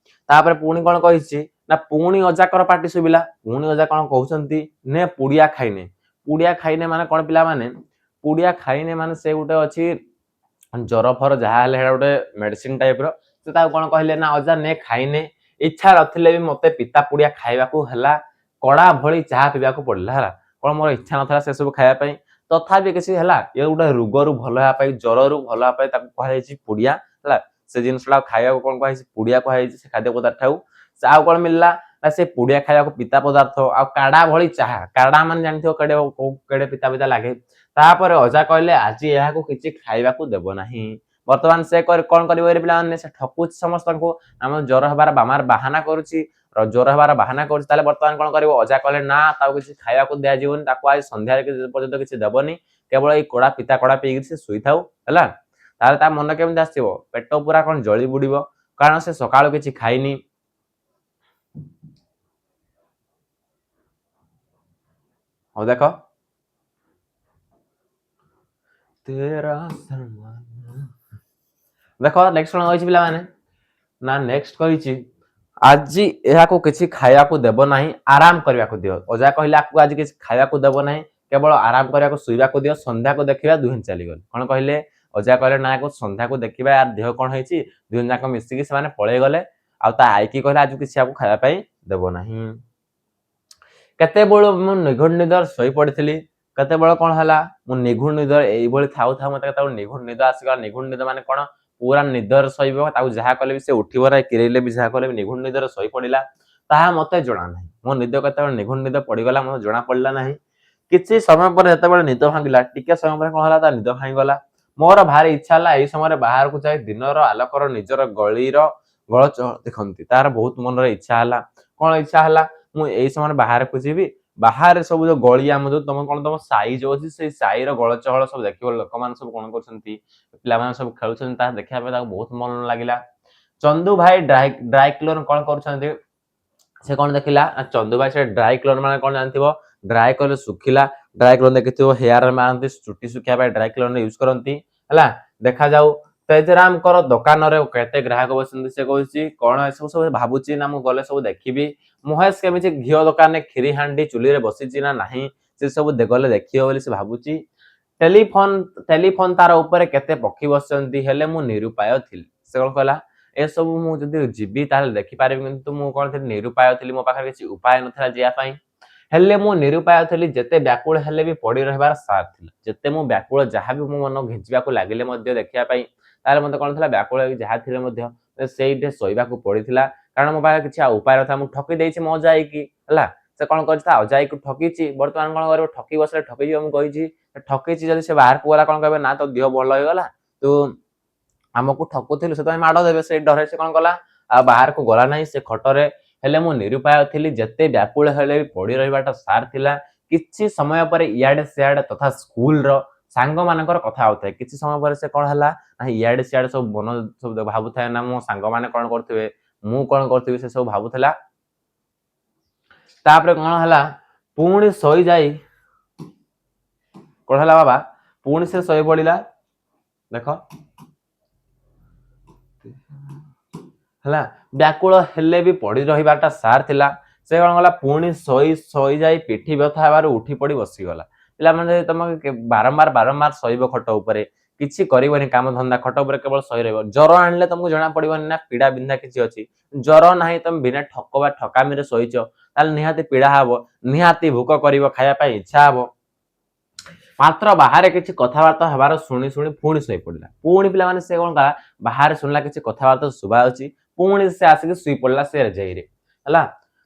ତାପରେ ପୁଣି କଣ କହିଛି ନା ପୁଣି ଅଜାଙ୍କର ପାଟି ଶୁଭିଲା। ପୁଣି ଅଜା କଣ କହୁଛନ୍ତି, ନେ ପୁଡିଆ ଖାଇନେ। ପୁଡିଆ ଖାଇନେ ମାନେ କଣ ପିଲାମାନେ, ପୁଡିଆ ଖାଇନେ ମାନେ ସେ ଗୋଟେ ଅଛି ଜ୍ୱର ଫର ଯାହା ହେଲେ ସେଇଟା ଗୋଟେ ମେଡିସିନ ଟାଇପର। ସେ ତାକୁ କଣ କହିଲେ ନା ଅଜା ନେ ଖାଇନେ। ଇଚ୍ଛା ନଥିଲେ ବି ମତେ ପିତା ପୁଡିଆ ଖାଇବାକୁ ହେଲା, କଡା ଭଳି ଚାହା ପିଇବାକୁ ପଡିଲା ହେଲା। କଣ ମୋର ଇଚ୍ଛା ନଥିଲା ସେ ସବୁ ଖାଇବା ପାଇଁ, ତଥାପି କିଛି ହେଲା, ଏ ଗୋଟେ ରୋଗରୁ ଭଲ ହେବା ପାଇଁ, ଜ୍ୱରରୁ ଭଲ ହେବା ପାଇଁ ତାକୁ କୁହାଯାଇଛି ପୁଡିଆ ହେଲା। ସେ ଜିନିଷଟା ଖାଇବାକୁ କଣ କୁହାଯାଇଛି, ପୁଡିଆ କୁହାଯାଇଛି ସେ ଖାଦ୍ୟ ପଦାର୍ଥକୁ। ଆଉ କଣ ମିଳିଲା ନା ସେ ପୁଡିଆ ଖାଇବାକୁ ପିତା ପଦାର୍ଥ ଆଉ କାଡା ଭଳି ଚାହା। କାଡା ମାନେ ଜାଣିଥିବ କେଡେ ପିତା ପିତା ଲାଗେ। ତାପରେ ଅଜା କହିଲେ ଆଜି ଏହାକୁ କିଛି ଖାଇବାକୁ ଦେବ ନାହିଁ। ବର୍ତ୍ତମାନ ସେ କଣ କରିବ ପିଲାମାନେ, ସେ ଠକୁଛି ସମସ୍ତଙ୍କୁ। ଆମ ଜ୍ୱର ହେବାର ବାହାନା କରୁଛି, ଜ୍ୱର ହେବାର ବାହାନା କରୁଛି। ତାହେଲେ ବର୍ତ୍ତମାନ କଣ କରିବ, ଅଜା କହିଲେ ନା ତାକୁ କିଛି ଖାଇବାକୁ ଦିଆଯିବନି, ତାକୁ ଆଜି ସନ୍ଧ୍ୟାରେ ପର୍ଯ୍ୟନ୍ତ କିଛି ଦେବନି, କେବଳ ଏଇ କଡା ପିତା କଡା ପିଇକି ସେ ଶୋଇଥାଉ ହେଲା। ତାହେଲେ ତା ମନ କେମିତି ଆସିବ, ପେଟ ପୁରା କଣ ଜଳି ବୁଡିବ, କାରଣ ସେ ସକାଳୁ କିଛି ଖାଇନି। ହଉ ଦେଖ ତେରା ଦେଖ ନେକ୍ସଟ କଣ କହିଛି ପିଲାମାନେ ନା ନେକ୍ସଟ କହିଛି ଆଜି ଏହାକୁ କିଛି ଖାଇବାକୁ ଦେବ ନାହିଁ ଆରାମ କରିବାକୁ ଦିଅ। ଅଜା କହିଲେ ଆକୁ ଆଜି କିଛି ଖାଇବାକୁ ଦେବ ନାହିଁ କେବଳ ଆରାମ କରିବାକୁ ଶୋଇବାକୁ ଦିଅ ସନ୍ଧ୍ୟାକୁ ଦେଖିବା ଦୁହେଁ ଚାଲିଗଲେ। କଣ କହିଲେ ଅଜା କହିଲେ ନା ଆକୁ ସନ୍ଧ୍ୟାକୁ ଦେଖିବା ୟାର ଦେହ କଣ ହେଇଛି ଦୁହେଁ ଯାକ ମିଶିକି ସେମାନେ ପଳେଇ ଗଲେ ଆଉ ତା ଆଇକି କହିଲେ ଆଜି କିଛି ଆକୁ ଖାଇବା ପାଇଁ ଦେବ ନାହିଁ। କେତେବେଳୁ ମୁଁ ନିଘୁଣ ନିଦର ଶୋଇ ପଡିଥିଲି କେତେବେଳେ କଣ ହେଲା ମୁଁ ନିଘୁଣ ନିଦର ଏଇଭଳି ଥାଉ ଥାଉ ମତେ କେତେବେଳେ ନିଘୁଣ ନିଦ ଆସିଗଲା। ନିଘୁଣ ନିଦ ମାନେ କଣ ପୁରା ନିଦରେ ଶୋଇବ ତାକୁ ଯାହା କଲେ ବି ସେ ଉଠିବ ନାହିଁ କିରେଇଲେ ବି ଯାହା କଲେ ବି ନିଘୁଣ ନିଦରେ ଶୋଇ ପଡିଲା ତାହା ମତେ ଜଣା ନାହିଁ। ମୋ ନିଦ କେତେବେଳେ ନିଘୁଣ ନିଦ ପଡିଗଲା ମତେ ଜଣା ପଡିଲା ନାହିଁ। କିଛି ସମୟ ପରେ ଯେତେବେଳେ ନିଦ ଭାଙ୍ଗିଲା ଟିକେ ସମୟ ପରେ କଣ ହେଲା ତା ନିଦ ଭାଙ୍ଗିଗଲା। ମୋର ଭାରି ଇଚ୍ଛା ହେଲା ଏଇ ସମୟରେ ବାହାରକୁ ଯାଇ ଦିନର ଆଲୋକର ନିଜର ଗଳିର ଗଳ ଦେଖନ୍ତି ତାର ବହୁତ ମନରେ ଇଚ୍ଛା ହେଲା। କଣ ଇଚ୍ଛା ହେଲା ମୁଁ ଏଇ ସମୟରେ ବାହାରକୁ ଯିବି ବାହାରେ ସବୁ ଯୋଉ ଗଳି ଆମ ଯୋଉ ତମ କଣ ତମ ସାଇ ଯୋଉ ଅଛି ସେଇ ସାଇର ଗଳ ଚହଳ ସବୁ ଦେଖିବ ଲୋକମାନେ ସବୁ କଣ କରୁଛନ୍ତି ପିଲାମାନେ ସବୁ ଖେଳୁଛନ୍ତି ତାହା ଦେଖିବା ପାଇଁ ତାକୁ ବହୁତ ମନ ଲାଗିଲା। ଚନ୍ଦୁ ଭାଇ ଡ୍ରାଇ କ୍ଲିନର କଣ କରୁଛନ୍ତି ସେ କଣ ଦେଖିଲା ଚନ୍ଦୁ ଭାଇ ସେ ଡ୍ରାଇ କ୍ଲିନର ମାନେ କଣ ଜାଣିଥିବ ଡ୍ରାଏ କଲେ ଶୁଖିଲା ଡ୍ରାଏ କ୍ଲିନର ଦେଖିଥିବ ହେୟାର ମାରନ୍ତି ଚୁଟି ଶୁଖିବା ପାଇଁ ଡ୍ରାଏ କ୍ଲିନର ୟୁଜ କରନ୍ତି ହେଲା। ଦେଖାଯାଉ ତେଜରାମଙ୍କର ଦୋକାନରେ କେତେ ଗ୍ରାହକ ବସିଛନ୍ତି ସେ କହୁଛି କଣ ଏସବୁ ସବୁ ଭାବୁଛି ନା ମୁଁ ଗଲେ ସବୁ ଦେଖିବି ମହେଶ କେମିତି ଘିଅ ଦୋକାନରେ କ୍ଷୀରି ହାଣ୍ଡି ଚୁଲିରେ ବସିଛି ନା ନାହିଁ ସେ ସବୁ ଗଲେ ଦେଖିବ ବୋଲି ସେ ଭାବୁଛି। ଟେଲିଫୋନ ତାର ଉପରେ କେତେ ପକ୍ଷୀ ବସିଛନ୍ତି ହେଲେ ମୁଁ ନିରୁପାୟ ଥିଲି। ସେ କଣ କହିଲା ଏସବୁ ମୁଁ ଯଦି ଯିବି ତାହେଲେ ଦେଖିପାରିବି କିନ୍ତୁ ମୁଁ କଣ ଥିଲି ନିରୁପାୟ ଥିଲି ମୋ ପାଖରେ କିଛି ଉପାୟ ନଥିଲା ଯିବା ପାଇଁ। ହେଲେ ମୁଁ ନିରୁପାୟ ଥିଲି ଯେତେ ବ୍ୟାକୁଳ ହେଲେ ବି ପଡି ରହିବାର ସାଥ ଥିଲା। ଯେତେ ମୁଁ ବ୍ୟାକୁଳ ଯାହା ବି ମୋ ମନ ଘିଞ୍ଚିବାକୁ ଲାଗିଲେ ମଧ୍ୟ ଦେଖିବା ପାଇଁ ତାହେଲେ ମତେ କଣ ଥିଲା ବ୍ୟାକୁଳ ଯାହା ଥିଲେ ମଧ୍ୟ ସେଇଠି ଶୋଇବାକୁ ପଡିଥିଲା କାରଣ ମୋ ପାଖରେ କିଛି ଉପାୟ ନଥିଲା। ମୁଁ ଠକି ଦେଇଛି ମୋ ଅଜା ଆଈକି ହେଲା ସେ କଣ କରିଛି ତା ଅଜା ଆଈକୁ ଠକିଛି ବର୍ତ୍ତମାନ କଣ କରିବ ଠକି ବସିଲେ ଠକିଯିବ ମୁଁ କହିଛି ଠକିଛି ଯଦି ସେ ବାହାରକୁ ଗଲା କଣ କହିବେ ନା ତୋ ଦେହ ଭଲ ହେଇଗଲା ତୁ ଆମକୁ ଠକୁଥିଲୁ ସେଥିପାଇଁ ମାଡ ଦେବେ ସେଇ ଡରରେ ସେ କଣ କଲା ଆଉ ବାହାରକୁ ଗଲା ନାହିଁ ସେ ଖଟରେ। ହେଲେ ମୁଁ ନିରୁପାୟ ଥିଲି ଯେତେ ବ୍ୟାକୁଳ ହେଲେ ବି ପଡି ରହିବାଟା ସାର ଥିଲା। କିଛି ସମୟ ପରେ ଇଆଡେ ସିଆଡେ ତଥା ସ୍କୁଲର ସାଙ୍ଗ ମାନଙ୍କର କଥା ହଉଥାଏ କିଛି ସମୟ ପରେ ସେ କଣ ହେଲା ନା ଇଆଡେ ସିଆଡେ ସବୁ ମନ ସବୁ ଭାବୁଥାଏ ନା ମୋ ସାଙ୍ଗମାନେ କଣ କରୁଥିବେ ମୁଁ କଣ କରୁଥିବି ସେ ସବୁ ଭାବୁଥିଲା। ତାପରେ କଣ ହେଲା ପୁଣି ଶୋଇଯାଇ କଣ ହେଲା ବାବା ପୁଣି ସେ ଶୋଇ ପଡିଲା ଦେଖ ହେଲା ବ୍ୟାକୁଳ ହେଲେ ବି ପଡି ରହିବାଟା ସାର ଥିଲା। ସେ କଣ କଲା ପୁଣି ଶୋଇଯାଇ ପିଠି ବ୍ୟଥା ହେବାରୁ ଉଠି ପଡି ବସିଗଲା। ପିଲାମାନେ ଯଦି ତମେ ବାରମ୍ବାର ଶୋଇବ ଖଟ ଉପରେ କିଛି କରିବନି କାମ ଧନ୍ଦା ଖଟ ଉପରେ କେବଳ ଶୋଇ ରହିବ ଜ୍ୱର ଆଣିଲେ ତମକୁ ଜଣା ପଡିବନି ନା ପୀଡା ବିନ୍ଧା କିଛି ଅଛି। ଜ୍ୱର ନାହିଁ ତମେ ବିନା ଠକାମିରେ ଶୋଇଛ ତାହେଲେ ନିହାତି ପୀଡା ହବ ନିହାତି ଭୋକ କରିବ ଖାଇବା ପାଇଁ ଇଚ୍ଛା ହବ। ମାତ୍ର ବାହାରେ କିଛି କଥାବାର୍ତ୍ତା ହେବାର ଶୁଣି ପୁଣି ଶୋଇ ପଡିଲା। ପୁଣି ପିଲାମାନେ ସେ କଣ କଲା ବାହାରେ ଶୁଣିଲା କିଛି କଥାବାର୍ତ୍ତା ଶୁଭା ଯାଉଛି ପୁଣି ସେ ଆସିକି ଶୋଇ ପଡିଲା ସେ ରେଜେଇରେ ହେଲା।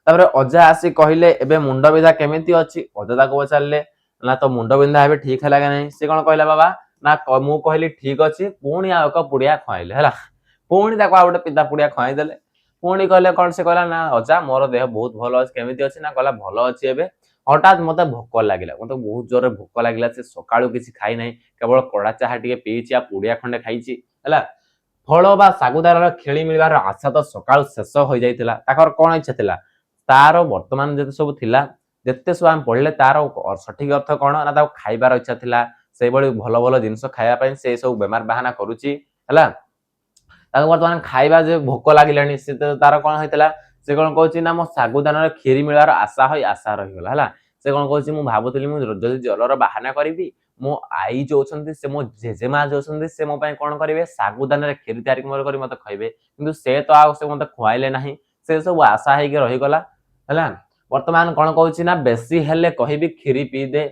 ତାପରେ ଅଜା ଆସି କହିଲେ ଏବେ ମୁଣ୍ଡ ବିନ୍ଧା କେମିତି ଅଛି ଅଜା ତାକୁ ପଚାରିଲେ ନା ତ ମୁଣ୍ଡ ବିନ୍ଧା ଏବେ ଠିକ ହେଲା କି ନାହିଁ ସେ କଣ କହିଲା ବାବା ନା ମୁଁ କହିଲି ଠିକ ଅଛି ପୁଣି ଆଉ ଏକ ପୁଡିଆ ଖୁଆଇଲେ ହେଲା। ପୁଣି ତାକୁ ଆଉ ଗୋଟେ ପିତା ପୁଡିଆ ଖୁଆଇ ଦେଲେ। ପୁଣି କହିଲେ କଣ ସେ କହିଲା ନା ଅଜା ମୋର ଦେହ ବହୁତ ଭଲ ଅଛି କେମିତି ଅଛି ନା କହିଲା ଭଲ ଅଛି ଏବେ ହଠାତ୍ ମତେ ଭୋକ ଲାଗିଲା ମତେ ବହୁତ ଜୋରରେ ଭୋକ ଲାଗିଲା ସେ ସକାଳୁ କିଛି ଖାଇନାହିଁ କେବଳ କଡା ଚାହା ଟିକେ ପିଇଛି ଆଉ ପୁଡିଆ ଖଣ୍ଡେ ଖାଇଛି ହେଲା। ଫଳ ବା ଶାଗୁଦାନାର ଖେଳି ମିଳିବାର ଆଶା ତ ସକାଳୁ ଶେଷ ହୋଇଯାଇଥିଲା। ତାଙ୍କର କଣ ଇଚ୍ଛା ଥିଲା ତାର ବର୍ତ୍ତମାନ ଯେତେ ସବୁ ଥିଲା ଯେତେ ସବୁ ଆମେ ପଢିଲେ ତାର ସଠିକ ଅର୍ଥ କଣ ନା ତାକୁ ଖାଇବାର ଇଚ୍ଛା ଥିଲା ସେଇଭଳି ଭଲ ଭଲ ଜିନିଷ ଖାଇବା ପାଇଁ ସେ ସବୁ ବେମାର ବାହାନା କରୁଛି ହେଲା। ତାକୁ ବର୍ତ୍ତମାନ ଖାଇବା ଯେ ଭୋକ ଲାଗିଲାଣି ସେ ତାର କଣ ହେଇଥିଲା ସେ କଣ କହୁଛି ନା ମୋ ଶାଗୁଦାନାର କ୍ଷୀରି ମିଳିବାର ଆଶା ଆଶା ରହିଗଲା ହେଲା। ସେ କଣ କହୁଛି ମୁଁ ଭାବୁଥିଲି ମୁଁ ଯଦି ଜ୍ୱରର ବାହାନା କରିବି ମୋ ଆଈ ଯୋଉ ଅଛନ୍ତି ସେ ମୋ ଜେଜେମା ଯୋଉ ଅଛନ୍ତି ସେ ମୋ ପାଇଁ କଣ କରିବେ ଶାଗୁଦାନାରେ କ୍ଷୀରି ତିଆରି କରି ମତେ ଖୁଆଇବେ କିନ୍ତୁ ସେ ତ ଆଉ ସେ ମତେ ଖୁଆଇଲେ ନାହିଁ ସେ ସବୁ ଆଶା ହେଇକି ରହିଗଲା ହେଲା। ବର୍ତ୍ତମାନ କଣ କହୁଛି ନା ବେଶୀ ହେଲେ କହିବି କ୍ଷୀରି ପିଇଦେ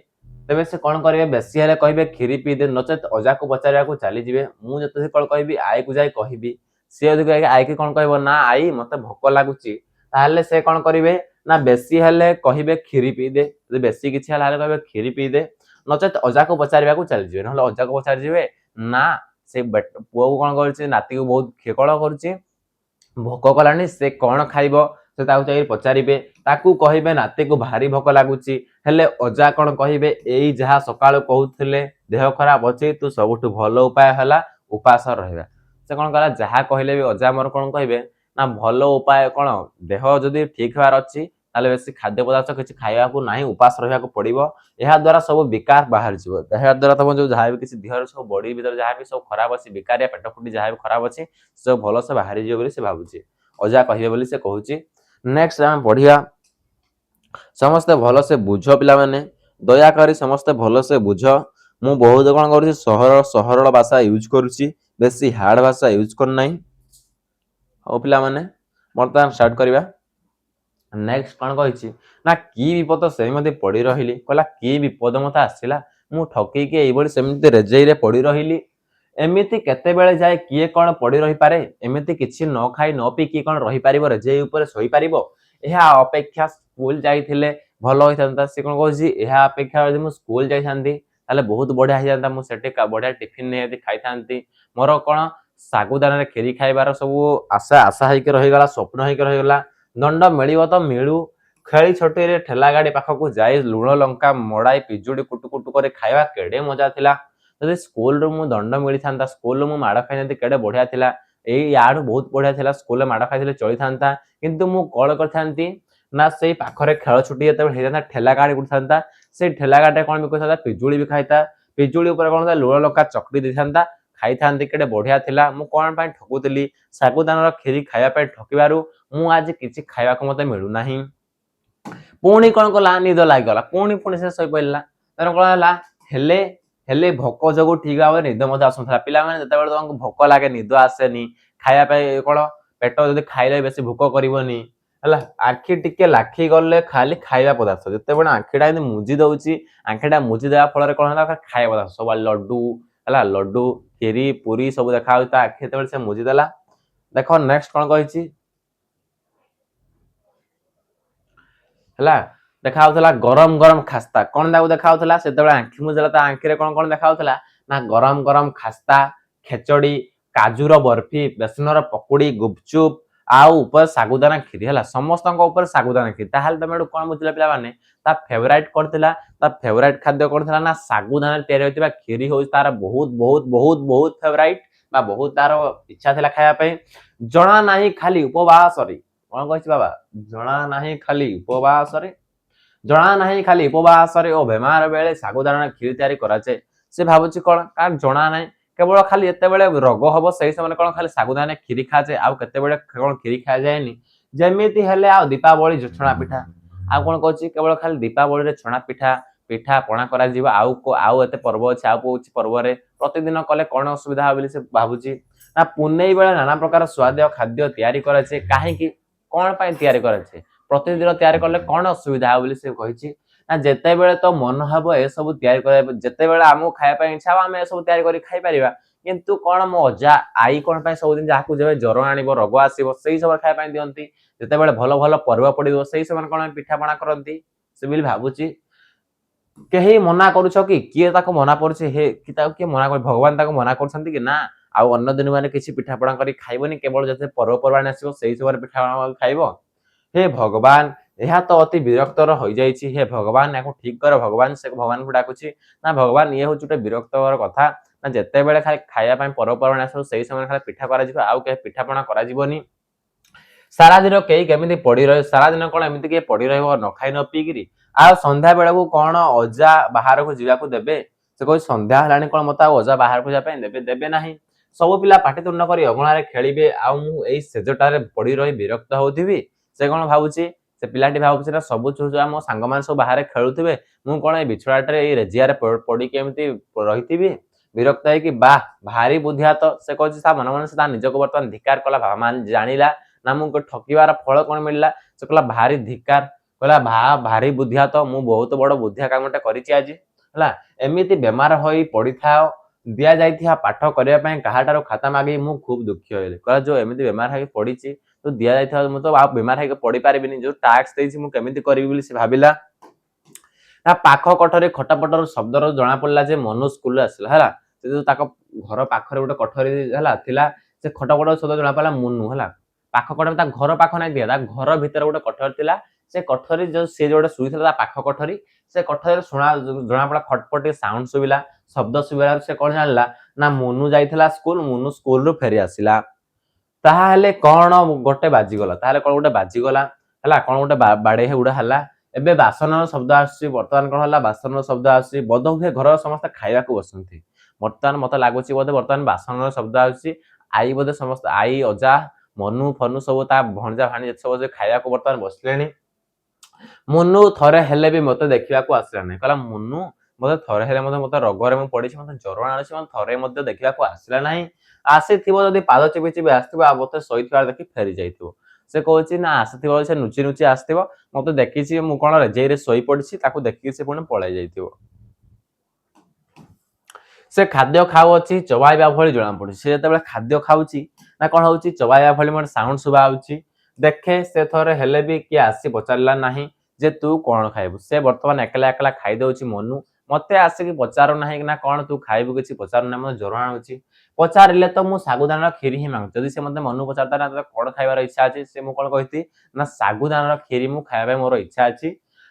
ତେବେ ସେ କଣ କରିବେ ବେଶୀ ହେଲେ କହିବେ କ୍ଷୀରି ପିଇଦେ ନଚେତ ଅଜାକୁ ପଚାରିବାକୁ ଚାଲିଯିବେ। ମୁଁ ଯେତେ କଣ କହିବି ଆଈକୁ ଯାଇ କହିବି ସିଏ ଯଦି ଆଈକି କଣ କହିବ ନା ଆଈ ମତେ ଭୋକ ଲାଗୁଛି ତାହେଲେ ସେ କଣ କରିବେ ନା ବେଶୀ ହେଲେ କହିବେ କ୍ଷୀରି ପିଇଦେ ଯଦି ବେଶୀ କିଛି ହେଲା ହେଲେ କହିବେ କ୍ଷୀରି ପିଇଦେ ନଚେତ ଅଜାକୁ ପଚାରିବାକୁ ଚାଲିଯିବେ। ନହେଲେ ଅଜାକୁ ପଚାରିଯିବେ ନା ସେ ପୁଅକୁ କଣ କରୁଛି ନାତିକୁ ବହୁତ କଣ କରୁଛି ଭୋକ କଲାଣି ସେ କଣ ଖାଇବ ସେ ତାକୁ ଯାଇକି ପଚାରିବେ ତାକୁ କହିବେ ନାତିକୁ ଭାରି ଭୋକ ଲାଗୁଛି ହେଲେ ଅଜା କଣ କହିବେ ଏଇ ଯାହା ସକାଳୁ କହୁଥିଲେ ଦେହ ଖରାପ ଅଛି ତୁ ସବୁଠୁ ଭଲ ଉପାୟ ହେଲା ଉପାସ ରହିବା। ସେ କଣ କଲା ଯାହା କହିଲେ ବି ଅଜା ଆମର କଣ କହିବେ ନା ଭଲ ଉପାୟ କଣ ଦେହ ଯଦି ଠିକ ହବାର ଅଛି ताले बेसी खाद्य पदार्थ किछि खाइबाकू नाही उपास रहिबाकू पड़िबो एहा द्वारा सब विकार बाहर जिवो एहा द्वारा तम जो जहा भी किछि देहर सब बॉडी भीतर जहा भी सब खराब अछि विकारिया पेट फुटी जहा भी खराब अछि सब भलो से बाहर जिवो बोली से भाबुछि अजा कहिबे बोली से कहूछि नेक्स्ट हम पढिया समस्त भलो से बुझो पिला माने दया करी समस्त भलो से बुझो मु बहुत कोन करूछि सहरल भाषा यूज करूछि बेसी हार्ड भाषा यूज कर नाही हो पिला माने वर्तमान स्टार्ट करिबा नेक्स्ट कौन कही ना कि विपद से पड़ी रही कहला कि विपद मत आसला मु ठकईकी ये सेमती रेजेई पड़ी रही एमती केतेबेले जाए किए कौन पड़ी रही पारे एमती किसी न खाई न पी किए कौन रही पारिबो रेजेई ऊपर सोई पारिबो एहा अपेक्षा स्कूल जाइथिले भल होइथांता से कोन कहछि एहा अपेक्षा यदि मु स्कूल जाइथांती ताले बहुत बढ़िया हो जाता मु सेठी बढ़िया टिफिन नै खाई थांती मोर कोन सागुदाना खीरी खाइबार सब आशा आशा होइके रहीगला स्वप्न होइके रहीगला दंड मिलिबो तो मिलू खेली छोटी रे ठेला गाड़ी पाखक जाई लुण लंका मड़ाई पिजुड़ी कुटु कुटु करे खाइबा केडे मजा थिला जदि स्कूल रू मु दंड मिली थांता स्कूल रू मु माड़ खाइ नथि केडे बढ़िया थिला एई याडू बहुत बढ़िया थिला स्कूल रे माड़ खाइथिले चली थांता किंतु मु कॉल करथांती ना सेई पाखरे खेल छुट्टी जते हे थांता ठेला गाड़ी उठथांता से ठेला गाड़ी कोन भी कहता पिजुड़ी भी खाइता पिजुड़ी ऊपर कोन लुण लंका चकड़ी दे थांता खाई थांती केडे बढ़िया थिला मु कोन पय ठकुतली सागुदानार खीरी खाइबा पय ठकिबारू मु आज किछि खाइबा को मते मिलु नाही पुणी कौन कला निद लागला पुणी से सोई पड़ला तर कौन हला हेले हेले भोक जगू ठीक भाव निद मत आसुला पिला माने जते बेले तुमको भोक लागे निद आसेनी खाया पे कौन पेट जदि खाइले बेसी भोक करबनी हला आखि टिके लाखी गले खाली खाइबा पदार्थ जते बेले आखिटा मुजी दउची आखिटा मुजी देवा फल कौन हला खाइबा पदार्थ सब लड्डू हला लड्डू खीरी पूरी सब देखा होता आखि जते बेले से मुजी देला देखो नेक्स्ट कौन कहिची हला देखा होतला गरम गरम खास्ता कोन दाउ देखा होतला से तबे आंखी मुजला ता आंखी रे कोन कोन देखा होतला ना गरम गरम खास्ता खेचड़ी काजूर बर्फी बेसनर पकुड़ी गुपचुप आउ ऊपर सागुदाना खीरी हला समस्त ऊपर सागुदाना खीरी ताहाल तमे कोन बुझला पिला माने ता फेवरेट करथिला ता फेवरेट खाद्य करथिला ना सागुदाना तयार होतिबा खीरी हो तार बहुत बहुत बहुत बहुत फेवरेट बा बहुत तार इच्छा थिला खाया पे जणा नाही खाली उपवास रे कोन कहछि बाबा जणा नाही खाली उपवास रे जणा नाही खाली उपवास रे ओ बेमार बेले सागुदाना खीरी तयारी कराचे से भाबुची कोन का जणा नाही केवल खाली एते बेले रोग हबो सही समय कोन खाली सागुदाना खीरी खाचे आ केते बेले कोन खीरी खा जायनी जेमिति हेले आ दीपावली छणा पिठा आ कोन कहछि केवल खाली दीपावली रे छणा पिठा पिठा पणा करा जीवा आउ एते पर्व अछि आ पोछि पर्व रे प्रतिदिन कले कोन असुविधा होबली से भाबुची ना पुनेई बेले नाना प्रकार स्वाद खाद्य तयारी कराचे काहे कि कोन पय तयारी कराचे प्रतिदिन तयारी करले कोन असुविधा होबली से कहिछि ना जेते बेले तो मन हबो ए सब तयारी करे जेते बेले हमु खाया पय इच्छा हम ए सब तयारी करी खाइ परिबा किंतु कोन मो अजा आई कोन पय सब दिन जाकू जेबे जरो आनिबो रोग आसीबो सही सब खाया पय दियंती जेते बेले भलो भलो पर्व पडिबो सही समय कोन पिठा पणा करंती से बिल भाबुची केही मना करूछ कि किए ताको मना पड़छ हे कि ताको के मना कर भगवान ताको मना करछंती कि ना आउ अन्य दिन माने किछि पिठा पणा करी खाइबोनी केवल जते पर्व परवाणी आसीबो सही समय पिठा पणा खाइबो हे भगवान यह तो अति विरक्तर हो जाइछि हे भगवान याको ठीक कर भगवान से भगवान को डाकुछि ना भगवान ये होछ उटे विरक्तर कथा ना जते बेले खाली खाया पय पर्व परवाणी आसो सही समय खाली पिठा करा जिवो आउ के पिठा पणा करा जिवोनी सारा दिन कई केमिति पड़ी रहे सारा दिन कोन एमिति के पड़ी रहबो न खाइ न पी गिरी आ संध्या बेला को कोन अजा बाहर को जिवा को देबे से कोइ संध्या हलानी कोन मता अजा बाहर को जा पय देबे देबे नाही सब पिला पाटी तुंड करी अगणा रे खेलिबे आ मु एई सेजटारे पड़ी रही विरक्त होथिबी से कोन भाबुची से पिलाटी भाबुची ना सब छुआ मो सांग मान सब बाहर खेलुथिबे मु कोन ए बिछड़ाटे ए रेजिया रे पड़ी केमिति रहिथिबी विरक्त है कि बा भारी बुद्धिया तो से कहछि सा मन मन से ता निज को वर्तमान धिकार कला भगवान जानिला ना मु ठकीबार फल कोन मिलला से कहला भारी धिकार कहला भारी बुद्धिया तो मु बहुत बड़ बुद्धिया कामटे करिछि आज हला एमिति बेमार होई पड़ी थाओ दिया जाइथिया पाठ करिया पय कहाटारो खाता मागी मु खूब दुखी होइले कहला जो एमिति बेमार है पड़ीछि तो दिया जाइथिया मु तो आ बेमार है पड़ी पारिबिनी जो टास्क देछि मु केमिति करिवि बोली से भाबिला ना पाख कठरे खटापटर शब्दर जना पड़ला जे मनु स्कूल आसला हला से जो ताको घर पाखरे गोटे कठरी हला थिला से खटापटर शब्द जना पड़ला मुनु हला पाख कठरे ता घर पाख नै दिया ता घर भीतर गोटे कठर थिला से कठरी जो से जोटे सुइथला ता पाख कठरी से कठरे सुना जना पड़ा खटपटी साउंड सुबिला शब्द सुबिला से कोन जानला ना मुनु जाइथला मुनु स्कूल रु फेरी आसिला ताहाले कोन गोटे बाजी गला ताहाले कोन गोटे बाजी गला ହେଲା କଣ ଗୋଟେ ବାଡେଇ ଉଡା ହେଲା ଏବେ ବାସନର ଶବ୍ଦ ଆସୁଛି ବର୍ତ୍ତମାନ କଣ ହେଲା ବାସନର ଶବ୍ଦ ଆସୁଛି ବୋଧ ହୁଏ ଘରର ସମସ୍ତେ ଖାଇବାକୁ ବସନ୍ତି ବର୍ତ୍ତମାନ ମତେ ଲାଗୁଛି ବୋଧେ ବର୍ତ୍ତମାନ ବାସନର ଶବ୍ଦ ଆସୁଛି ଆଈ ବୋଧେ ସମସ୍ତେ ଆଈ ଅଜା ମନୁ ଫନୁ ସବୁ ତା ଭଣଜା ଭାଣି ସବୁ ଖାଇବାକୁ ବର୍ତ୍ତମାନ ବସିଲେଣି ମୁନୁ ଥରେ ହେଲେ ବି ମତେ ଦେଖିବାକୁ ଆସିଲା ନାହିଁ କହିଲା ମୁନୁ ମତେ ଥରେ ହେଲେ ମତେ ରୋଗରେ ମୁଁ ପଡିଛି ମତେ ଜ୍ୱର ଆଣୁଛି ମତେ ଥରେ ମଧ୍ୟ ଦେଖିବାକୁ ଆସିଲା ନାହିଁ ଆସିଥିବ ଯଦି ପାଦ ଚିପି ଚିପି ଆସିଥିବ ଆଉ ମତେ ଶୋଇଥିବାର ଦେଖି ଫେରି ଯାଇଥିବ ସେ କହୁଛି ନା ଆସିଥିବ ସେ ନୁଚି ନୁଚି ଆସିଥିବ ମତେ ଦେଖିଛି ମୁଁ କଣ ରେଜେଇରେ ଶୋଇ ପଡିଛି ତାକୁ ଦେଖିକି ସେ ପୁଣି ପଳେଇ ଯାଇଥିବ ସେ ଖାଦ୍ୟ ଖାଉଅଛି ଚବାଇବା ଭଳି ଜଣା ପଡୁଛି ସେ ଯେତେବେଳେ ଖାଦ୍ୟ ଖାଉଛି ନା କଣ ହଉଛି ଚବାଇବା ଭଳି ମୋର ସାଉଣ୍ଡ ଶୁଭା ଯାଉଛି ଦେଖେ ସେ ଥରେ ହେଲେ ବି କିଏ ଆସି ପଚାରିଲା ନାହିଁ ଯେ ତୁ କଣ ଖାଇବୁ ସେ ବର୍ତ୍ତମାନ ଏକଲା ଏକଲା ଖାଇଦଉଛି ମନୁ ମତେ ଆସିକି ପଚାରୁ ନାହିଁ ନା କଣ ତୁ ଖାଇବୁ କିଛି ପଚାରୁ ନାହିଁ ମତେ ଜ୍ୱର ଆଣୁଛି ପଚାରିଲେ ତ ମୁଁ ଶାଗୁଦାନାର କ୍ଷୀରି ହିଁ ମାଗୁଛି ଯଦି ସେ ମତେ ମନୁ ପଚାରତା ନା କଣ ଖାଇବାର ଇଚ୍ଛା ଅଛି ସେ ମୁଁ କଣ କହିଥିଲି ନା ଶାଗୁଦାନାର କ୍ଷୀରି ମୁଁ ଖାଇବା ପାଇଁ ମୋର ଇଚ୍ଛା ଅଛି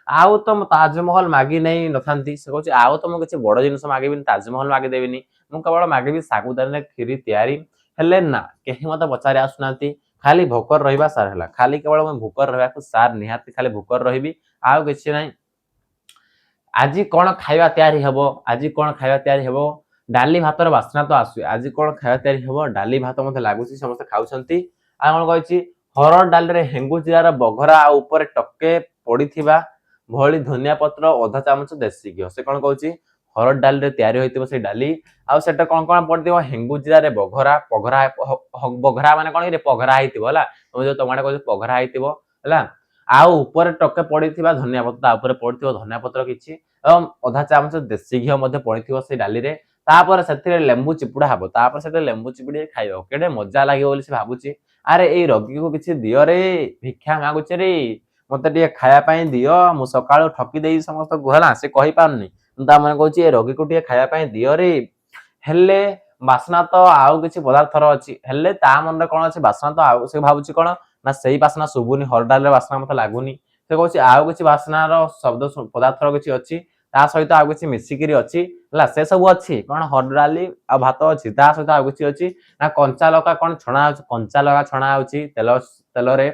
ଆଉ ତ ତାଜମହଲ ମାଗି ନେଇ ନଥାନ୍ତି ସେ କହୁଛି ଆଉ ତ ମୁଁ କିଛି ବଡ ଜିନିଷ ମାଗିବିନି ତାଜମହଲ ମାଗିଦେବିନି ମୁଁ କେବଳ ମାଗିବି ଶାଗୁଦାନାରେ କ୍ଷୀରି ତିଆରି ହେଲେ ନା କେହି ମତେ ପଚାରି ଆସୁନାହାନ୍ତି ଖାଲି ଭୋକର ରହିବା ସାର ହେଲା ଖାଲି କେବଳ ମୁଁ ଭୋକର ରହିବାକୁ ସାର ନିହାତି ଖାଲି ଭୋକର ରହିବି ଆଉ କିଛି ନାହିଁ ଆଜି କଣ ଖାଇବା ତିଆରି ହବ ଆଜି କଣ ଖାଇବା ତିଆରି ହବ ଡାଲି ଭାତର ବାସ୍ନା ତ ଆସୁଛି ଆଜି କଣ ଖାଇବା ତିଆରି ହବ ଡାଲି ଭାତ ମତେ ଲାଗୁଛି ସମସ୍ତେ ଖାଉଛନ୍ତି ଆଉ କଣ କହିଛି ହରଡ଼ ଡାଲିରେ ହେଙ୍ଗୁ ଜିରାର ବଘରା ଆଉ ଉପରେ ଟକେ ପଡିଥିବା ଭଳି ଧନିଆ ପତ୍ର ଅଧା ଚାମଚ ଦେଶୀ ଘିଅ ସେ କଣ କହୁଛି ହରଡ଼ ଡାଲିରେ ତିଆରି ହୋଇଥିବ ସେଇ ଡାଲି ଆଉ ସେଟା କଣ କଣ ପଡିଥିବ ହେଙ୍ଗୁ ଜିରାରେ ବଘରା ପଘରା ବଘରା ମାନେ କଣ କି ପଘରା ହେଇଥିବ ହେଲା ତମେ ଯୋଉ ଟମାଟୋ କହୁଛ ପଘରା ହେଇଥିବ ହେଲା ଆଉ ଉପରେ ଟକେ ପଡିଥିବା ଧନିଆ ପତ୍ର ତା ଉପରେ ପଡିଥିବ ଧନିଆ ପତ୍ର କିଛି ଏବଂ ଅଧା ଚାମଚ ଦେଶୀ ଘିଅ ମଧ୍ୟ ପଡିଥିବ ସେଇ ଡାଲିରେ ତାପରେ ସେଥିରେ ଲେମ୍ବୁ ଚିପୁଡା ହବ ତାପରେ ସେଥିରେ ଲେମ୍ବୁ ଚିପୁଡି ଖାଇବ କେଡେ ମଜା ଲାଗିବ ବୋଲି ସେ ଭାବୁଛି ଆରେ ଏଇ ରୋଗୀକୁ କିଛି ଦିଅରେ ଭିକ୍ଷା ମାଗୁଛେ ରେ ମତେ ଟିକେ ଖାଇବା ପାଇଁ ଦିଅ ମୁଁ ସକାଳୁ ଠକି ଦେଇ ସମସ୍ତଙ୍କୁ ହେଲା ସେ କହିପାରୁନି ତା ମାନେ କହୁଛି ଏ ରୋଗୀକୁ ଟିକେ ଖାଇବା ପାଇଁ ଦିଅରେ ହେଲେ ବାସ୍ନା ତ ଆଉ କିଛି ପଦାର୍ଥର ଅଛି ହେଲେ ତା ମନରେ କଣ ଅଛି ବାସ୍ନା ତ ଆଉ ସେ ଭାବୁଛି କଣ ନା ସେଇ ବାସ୍ନା ଶୁଭୁନି ହରଡ଼ ଡାଲିର ବାସ୍ନା ମତେ ଲାଗୁନି ସେ କହୁଛି ଆଉ କିଛି ବାସ୍ନାର ଶବ୍ଦ ପଦାର୍ଥର କିଛି ଅଛି ତା ସହିତ ଆଉ କିଛି ମିଶିକିରି ଅଛି ହେଲା ସେ ସବୁ ଅଛି କଣ ହରଡ଼ ଡାଲି ଆଉ ଭାତ ଅଛି ତା ସହିତ ଆଉ କିଛି ଅଛି ନା କଞ୍ଚା ଲଙ୍କା କଣ ଛଣା ହଉଛି କଞ୍ଚା ଲଙ୍କା ଛଣା ହଉଛି ତେଲରେ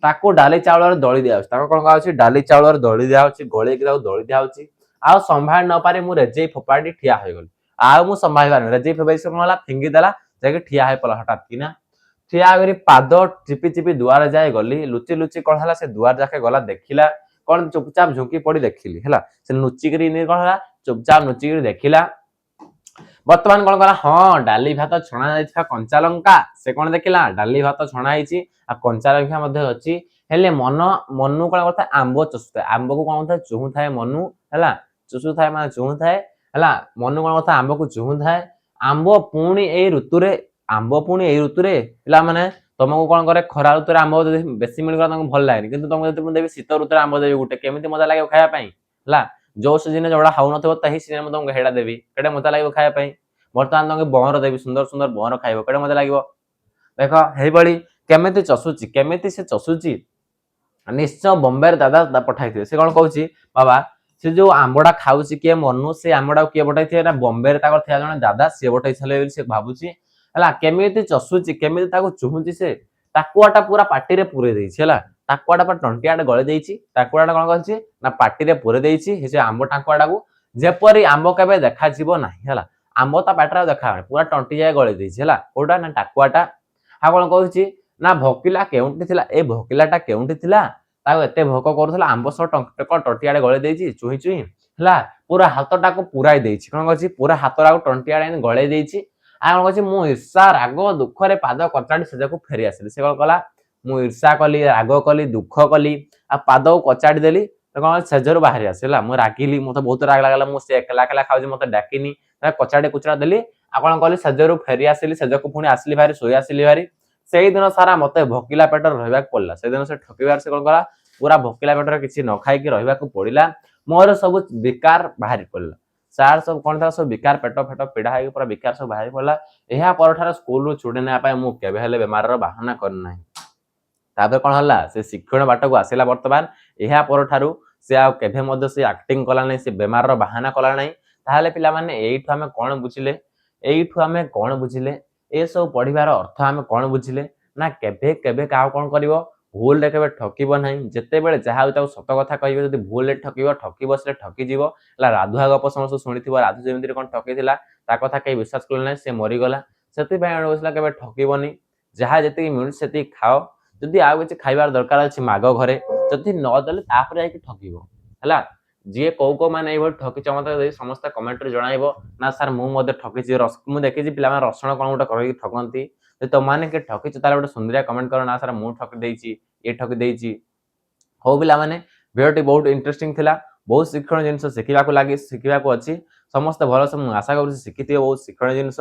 ତାକୁ ଡାଲି ଚାଉଳରେ ଦଳି ଦିଆଯାଉଛି ତାକୁ କଣ କରାଯାଉଛି ଡାଲି ଚାଉଳରେ ଦଳି ଦିଆଯାଉଛି ଗୋଳେଇକି ତାକୁ ଦଳି ଦିଆଯାଉଛି ଆଉ ସମ୍ଭାଳି ନପାରି ମୁଁ ରେଜେଇ ଫୋପାଡ଼ି ଠିଆ ହେଇଗଲି ଆଉ ମୁଁ ସମ୍ଭାଳି ପାରିନି ରେଜେଇ ଫୋପାଡ଼ି କଣ ହେଲା ଫିଙ୍ଗି ଦେଲା ଯାଇକି ଠିଆ ହେଇ ପଡିଲା ହଠାତ୍ କିନା ଠିଆ କରି ପାଦ ଚିପି ଚିପି ଦୁଆର ଯାଏ ଗଲି ଲୁଚି ଲୁଚି କଣ ହେଲା ସେ ଦୁଆର ଯାକେ ଗଲା ଦେଖିଲା କଣ ଚୁପଚାପ ଝୁଙ୍କି ପଡି ଦେଖିଲି ହେଲା ସେ ଲୁଚିକିରି କଣ ହେଲା ଚୁପଚାପ ଲୁଚିକିରି ଦେଖିଲା ବର୍ତ୍ତମାନ କଣ କଲା ହଁ ଡାଲି ଭାତ ଛଣା ଯାଇଥିବା କଞ୍ଚା ଲଙ୍କା ସେ କଣ ଦେଖିଲା ଡାଲି ଭାତ ଛଣା ହେଇଛି ଆଉ କଞ୍ଚା ଲଙ୍କା ମଧ୍ୟ ଅଛି ହେଲେ ମନୁ କଣ କରିଥାଏ ଆମ୍ବ ଚଷୁଥାଏ ଆମ୍ବକୁ କଣ କରିଥାଏ ଚୁହୁଥାଏ ମନୁ ହେଲା ଚୁଷୁଥାଏ ମାନେ ଚୁହୁଥାଏ ହେଲା ମନୁ କଣ କଥା ଆମ୍ବକୁ ଚୁହୁଥାଏ ଆମ୍ବ ପୁଣି ଏଇ ଋତୁରେ ପିଲାମାନେ ତମକୁ କଣ କରେ ଖରା ଋତୁରେ ଆମ୍ବ ଯଦି ବେଶୀ ମିଳିଗଲା ତମକୁ ଭଲ ଲାଗେନି କିନ୍ତୁ ତମକୁ ଯଦି ମୁଁ ଦେବି ଶୀତ ଋତୁରେ ଆମ୍ବ ଦେବି ଗୋଟେ କେମିତି ମଜା ଲାଗିବ ଖାଇବା ପାଇଁ ହେଲା ଯୋଉ ସିଜିନରେ ଯୋଉଟା ହଉନଥିବ ସେହି ସିଜିନରେ ମୁଁ ତମକୁ ହେଇଟା ଦେବି କେଡେ ମଜା ଲାଗିବ ଖାଇବା ପାଇଁ ବର୍ତ୍ତମାନ ତମକୁ ବଅଁର ଦେବି ସୁନ୍ଦର ସୁନ୍ଦର ବଅଁର ଖାଇବ କେଡେ ମଜା ଲାଗିବ ଦେଖ ହେଇଭଳି କେମିତି ସେ ଚଷୁଛି ନିଶ୍ଚୟ ବମ୍ବେରେ ଦାଦା ପଠାଇଥିବେ ସେ କଣ କହୁଛି ବାବା ସେ ଯୋଉ ଆମ୍ବଟା ଖାଉଛି କିଏ ମନୁ ସେ ଆମ୍ବଟାକୁ କିଏ ପଠାଇଥିବେ ନା ବମ୍ବେରେ ତାଙ୍କର ଥିବା ଜଣେ ଦାଦା ସିଏ ପଠାଇଥିଲେ ବୋଲି ସେ ଭାବୁଛି ହେଲା କେମିତି ଚଷୁଛି କେମିତି ତାକୁ ଚୁହୁଁଛି ସେ ଟାକୁଆଟା ପୁରା ପାଟିରେ ପୁରେଇ ଦେଇଛି ହେଲା ଟାକୁଆଟା ପୁରା ତଣ୍ଟିଆଟେ ଗଳି ଦେଇଛି ଟାକୁଆଟା କଣ କରିଛି ନା ପାଟିରେ ପୁରେଇ ଦେଇଛି ସେ ଆମ୍ବ ଟାକୁଆଟାକୁ ଯେପରି ଆମ୍ବ କେବେ ଦେଖାଯିବ ନାହିଁ ହେଲା ଆମ୍ବ ତା ପାଟିରେ ଆଉ ଦେଖାହବନି ପୁରା ତଣ୍ଟି ଯାଏ ଗଳି ଦେଇଛି ହେଲା କୋଉଟା ନା ଟାକୁଆଟା ଆଉ କଣ କହୁଛି ନା ଭୋକିଲା କେଉଁଠି ଥିଲା ଏ ଭୋକିଲାଟା କେଉଁଠି ଥିଲା ତାକୁ ଏତେ ଭୋକ କରୁଥିଲା ଆମ୍ବ ସହ ତଣ୍ଟିଆଡେ ଗଳେଇ ଦେଇଛି ଚୁହିଁ ଚୁହିଁ ହେଲା ପୁରା ହାତଟାକୁ ପୁରାଇ ଦେଇଛି କଣ କରୁଛି ପୁରା ହାତଟାକୁ ତଣ୍ଟିଆଡେ ଗଳେଇ ଦେଇଛି ଆଉ କଣ କରୁଛି ମୁଁ ଈର୍ଷା ରାଗ ଦୁଃଖରେ ପାଦ କଚାଡି ସେଜାକୁ ଫେରି ଆସିଲି ସେ କଣ କଲା ମୁଁ ଈର୍ଷା କଲି ରାଗ କଲି ଦୁଃଖ କଲି ଆଉ ପାଦକୁ କଚାଡି ଦେଲି କଣ ସେଜରୁ ବାହାରି ଆସିଲା ମୁଁ ରାଗିଲି ମତେ ବହୁତ ରାଗ ଲାଗିଲା ମୁଁ ସେ ଏକଲା ଏକଲା ଖାଉଛି ମତେ ଡାକିନି କଚାଡି କୁଚଡା ଦେଲି ଆଉ କଣ କଲି ସେଜରୁ ଫେରି ଆସିଲି ସେଜକୁ ପୁଣି ଆସିଲି ଭାରି ଶୋଇ ଆସିଲି ଭାରି ସେଇଦିନ ସାରା ମତେ ଭୋକିଲା ପେଟରେ ରହିବାକୁ ପଡିଲା ସେଦିନ ସେ ଠକିବାର ସେ କଣ କଲା ପୁରା ଭୋକିଲା ପେଟରେ କିଛି ନ ଖାଇକି ରହିବାକୁ ପଡିଲା ମୋର ସବୁ ବିକାର ବାହାରି ପଡିଲା ସାର୍ ସବୁ କଣ ଥିଲା ସବୁ ବିକାର ପେଟ ଫେଟ ପୀଡା ହେଇକି ପୁରା ବିକାର ସବୁ ବାହାରି ପଡିଲା ଏହା ପରଠାରୁ ସ୍କୁଲରୁ ଛୁଟି ନେବା ପାଇଁ ମୁଁ କେବେ ହେଲେ ବେମାରର ବାହାନା କରିନାହିଁ ତାପରେ କଣ ହେଲା ସେ ଶିକ୍ଷଣ ବାଟକୁ ଆସିଲା ବର୍ତ୍ତମାନ ଏହା ପରଠାରୁ ସେ ଆଉ କେବେ ମଧ୍ୟ ସେ ଆକ୍ଟିଂ କଲା ନାହିଁ ସେ ବେମାରର ବାହାନା କଲା ନାହିଁ ତାହେଲେ ପିଲାମାନେ ଏଇଠୁ ଆମେ କଣ ବୁଝିଲେ ଏସବୁ ପଢିବାର ଅର୍ଥ ଆମେ କଣ ବୁଝିଲେ ନା କେବେ କେବେ କାହାକୁ କଣ କରିବ ଭୁଲରେ କେବେ ଠକିବ ନାହିଁ। ଯେତେବେଳେ ଯାହା ହଉ ତାକୁ ସତ କଥା କହିବେ। ଯଦି ଭୁଲରେ ଠକିବ ସେ ଠକିଯିବ। ହେଲା ରାଧୁଆ ଗପ ସମସ୍ତେ ଶୁଣିଥିବ। ରାଧୁ ଯେମିତି କଣ ଠକିଥିଲା ତା କଥା କେହି ବିଶ୍ୱାସ କଲେ ନାହିଁ, ସେ ମରିଗଲା। ସେଥିପାଇଁ କହୁଥିଲା କେବେ ଠକିବନି। ଯାହା ଯେତିକି ମିଳୁଛି ସେତିକି ଖାଅ। ଯଦି ଆଉ କିଛି ଖାଇବାର ଦରକାର ଅଛି ମାଗ ଘରେ। ଯଦି ନ ଦେଲେ ତାପରେ ଯାଇକି ଠକିବ। ହେଲା ଯିଏ କୋଉ ମାନେ ଏଇଭଳି ଠକିଛ ମତେ ଯଦି ସମସ୍ତେ କମେଣ୍ଟରେ ଜଣାଇବ। ନା ସାର୍ ମୁଁ ମଧ୍ୟ ଠକିଛି। ମୁଁ ଦେଖିଛି ପିଲାମାନେ ରସୁଣ କଣ ଗୋଟେ କରିକି ଠକନ୍ତି। ଯଦି ତମମାନେ କିଏ ଠକିଛ ତାହେଲେ ଗୋଟେ ସୁନ୍ଦରିଆ କମେଣ୍ଟ କର। ନା ସାର୍ ମୁଁ ଠକି ଦେଇଛି, ଇଏ ଠକି ଦେଇଛି। ହଉ ପିଲାମାନେ ଭିଡ଼ିଓଟି ବହୁତ ଇଣ୍ଟରେଷ୍ଟିଂ ଥିଲା। ବହୁତ ଶିକ୍ଷଣୀୟ ଜିନିଷ ଶିଖିବାକୁ ଅଛି। ସମସ୍ତେ ଭଲସେ ମୁଁ ଆଶା କରୁଛି ଶିଖିଥିବେ ବହୁତ ଶିକ୍ଷଣୀୟ ଜିନିଷ।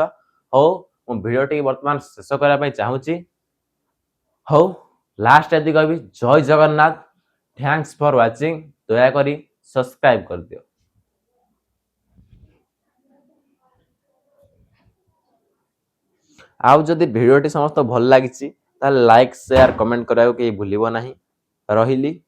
ହଉ ମୁଁ ଭିଡ଼ିଓଟି ବର୍ତ୍ତମାନ ଶେଷ କରିବା ପାଇଁ ଚାହୁଁଛି। ହଉ ଲାଷ୍ଟ ଏତିକି କହିବି, ଜୟ ଜଗନ୍ନାଥ। Thanks for watching. दयाकरी सब्सक्राइब कर दियो। आउ जदि भिडियोटी समस्त भल लागिछि ताले लाइक शेयर कमेंट कराओ के भूलिबो नाही। रहिली।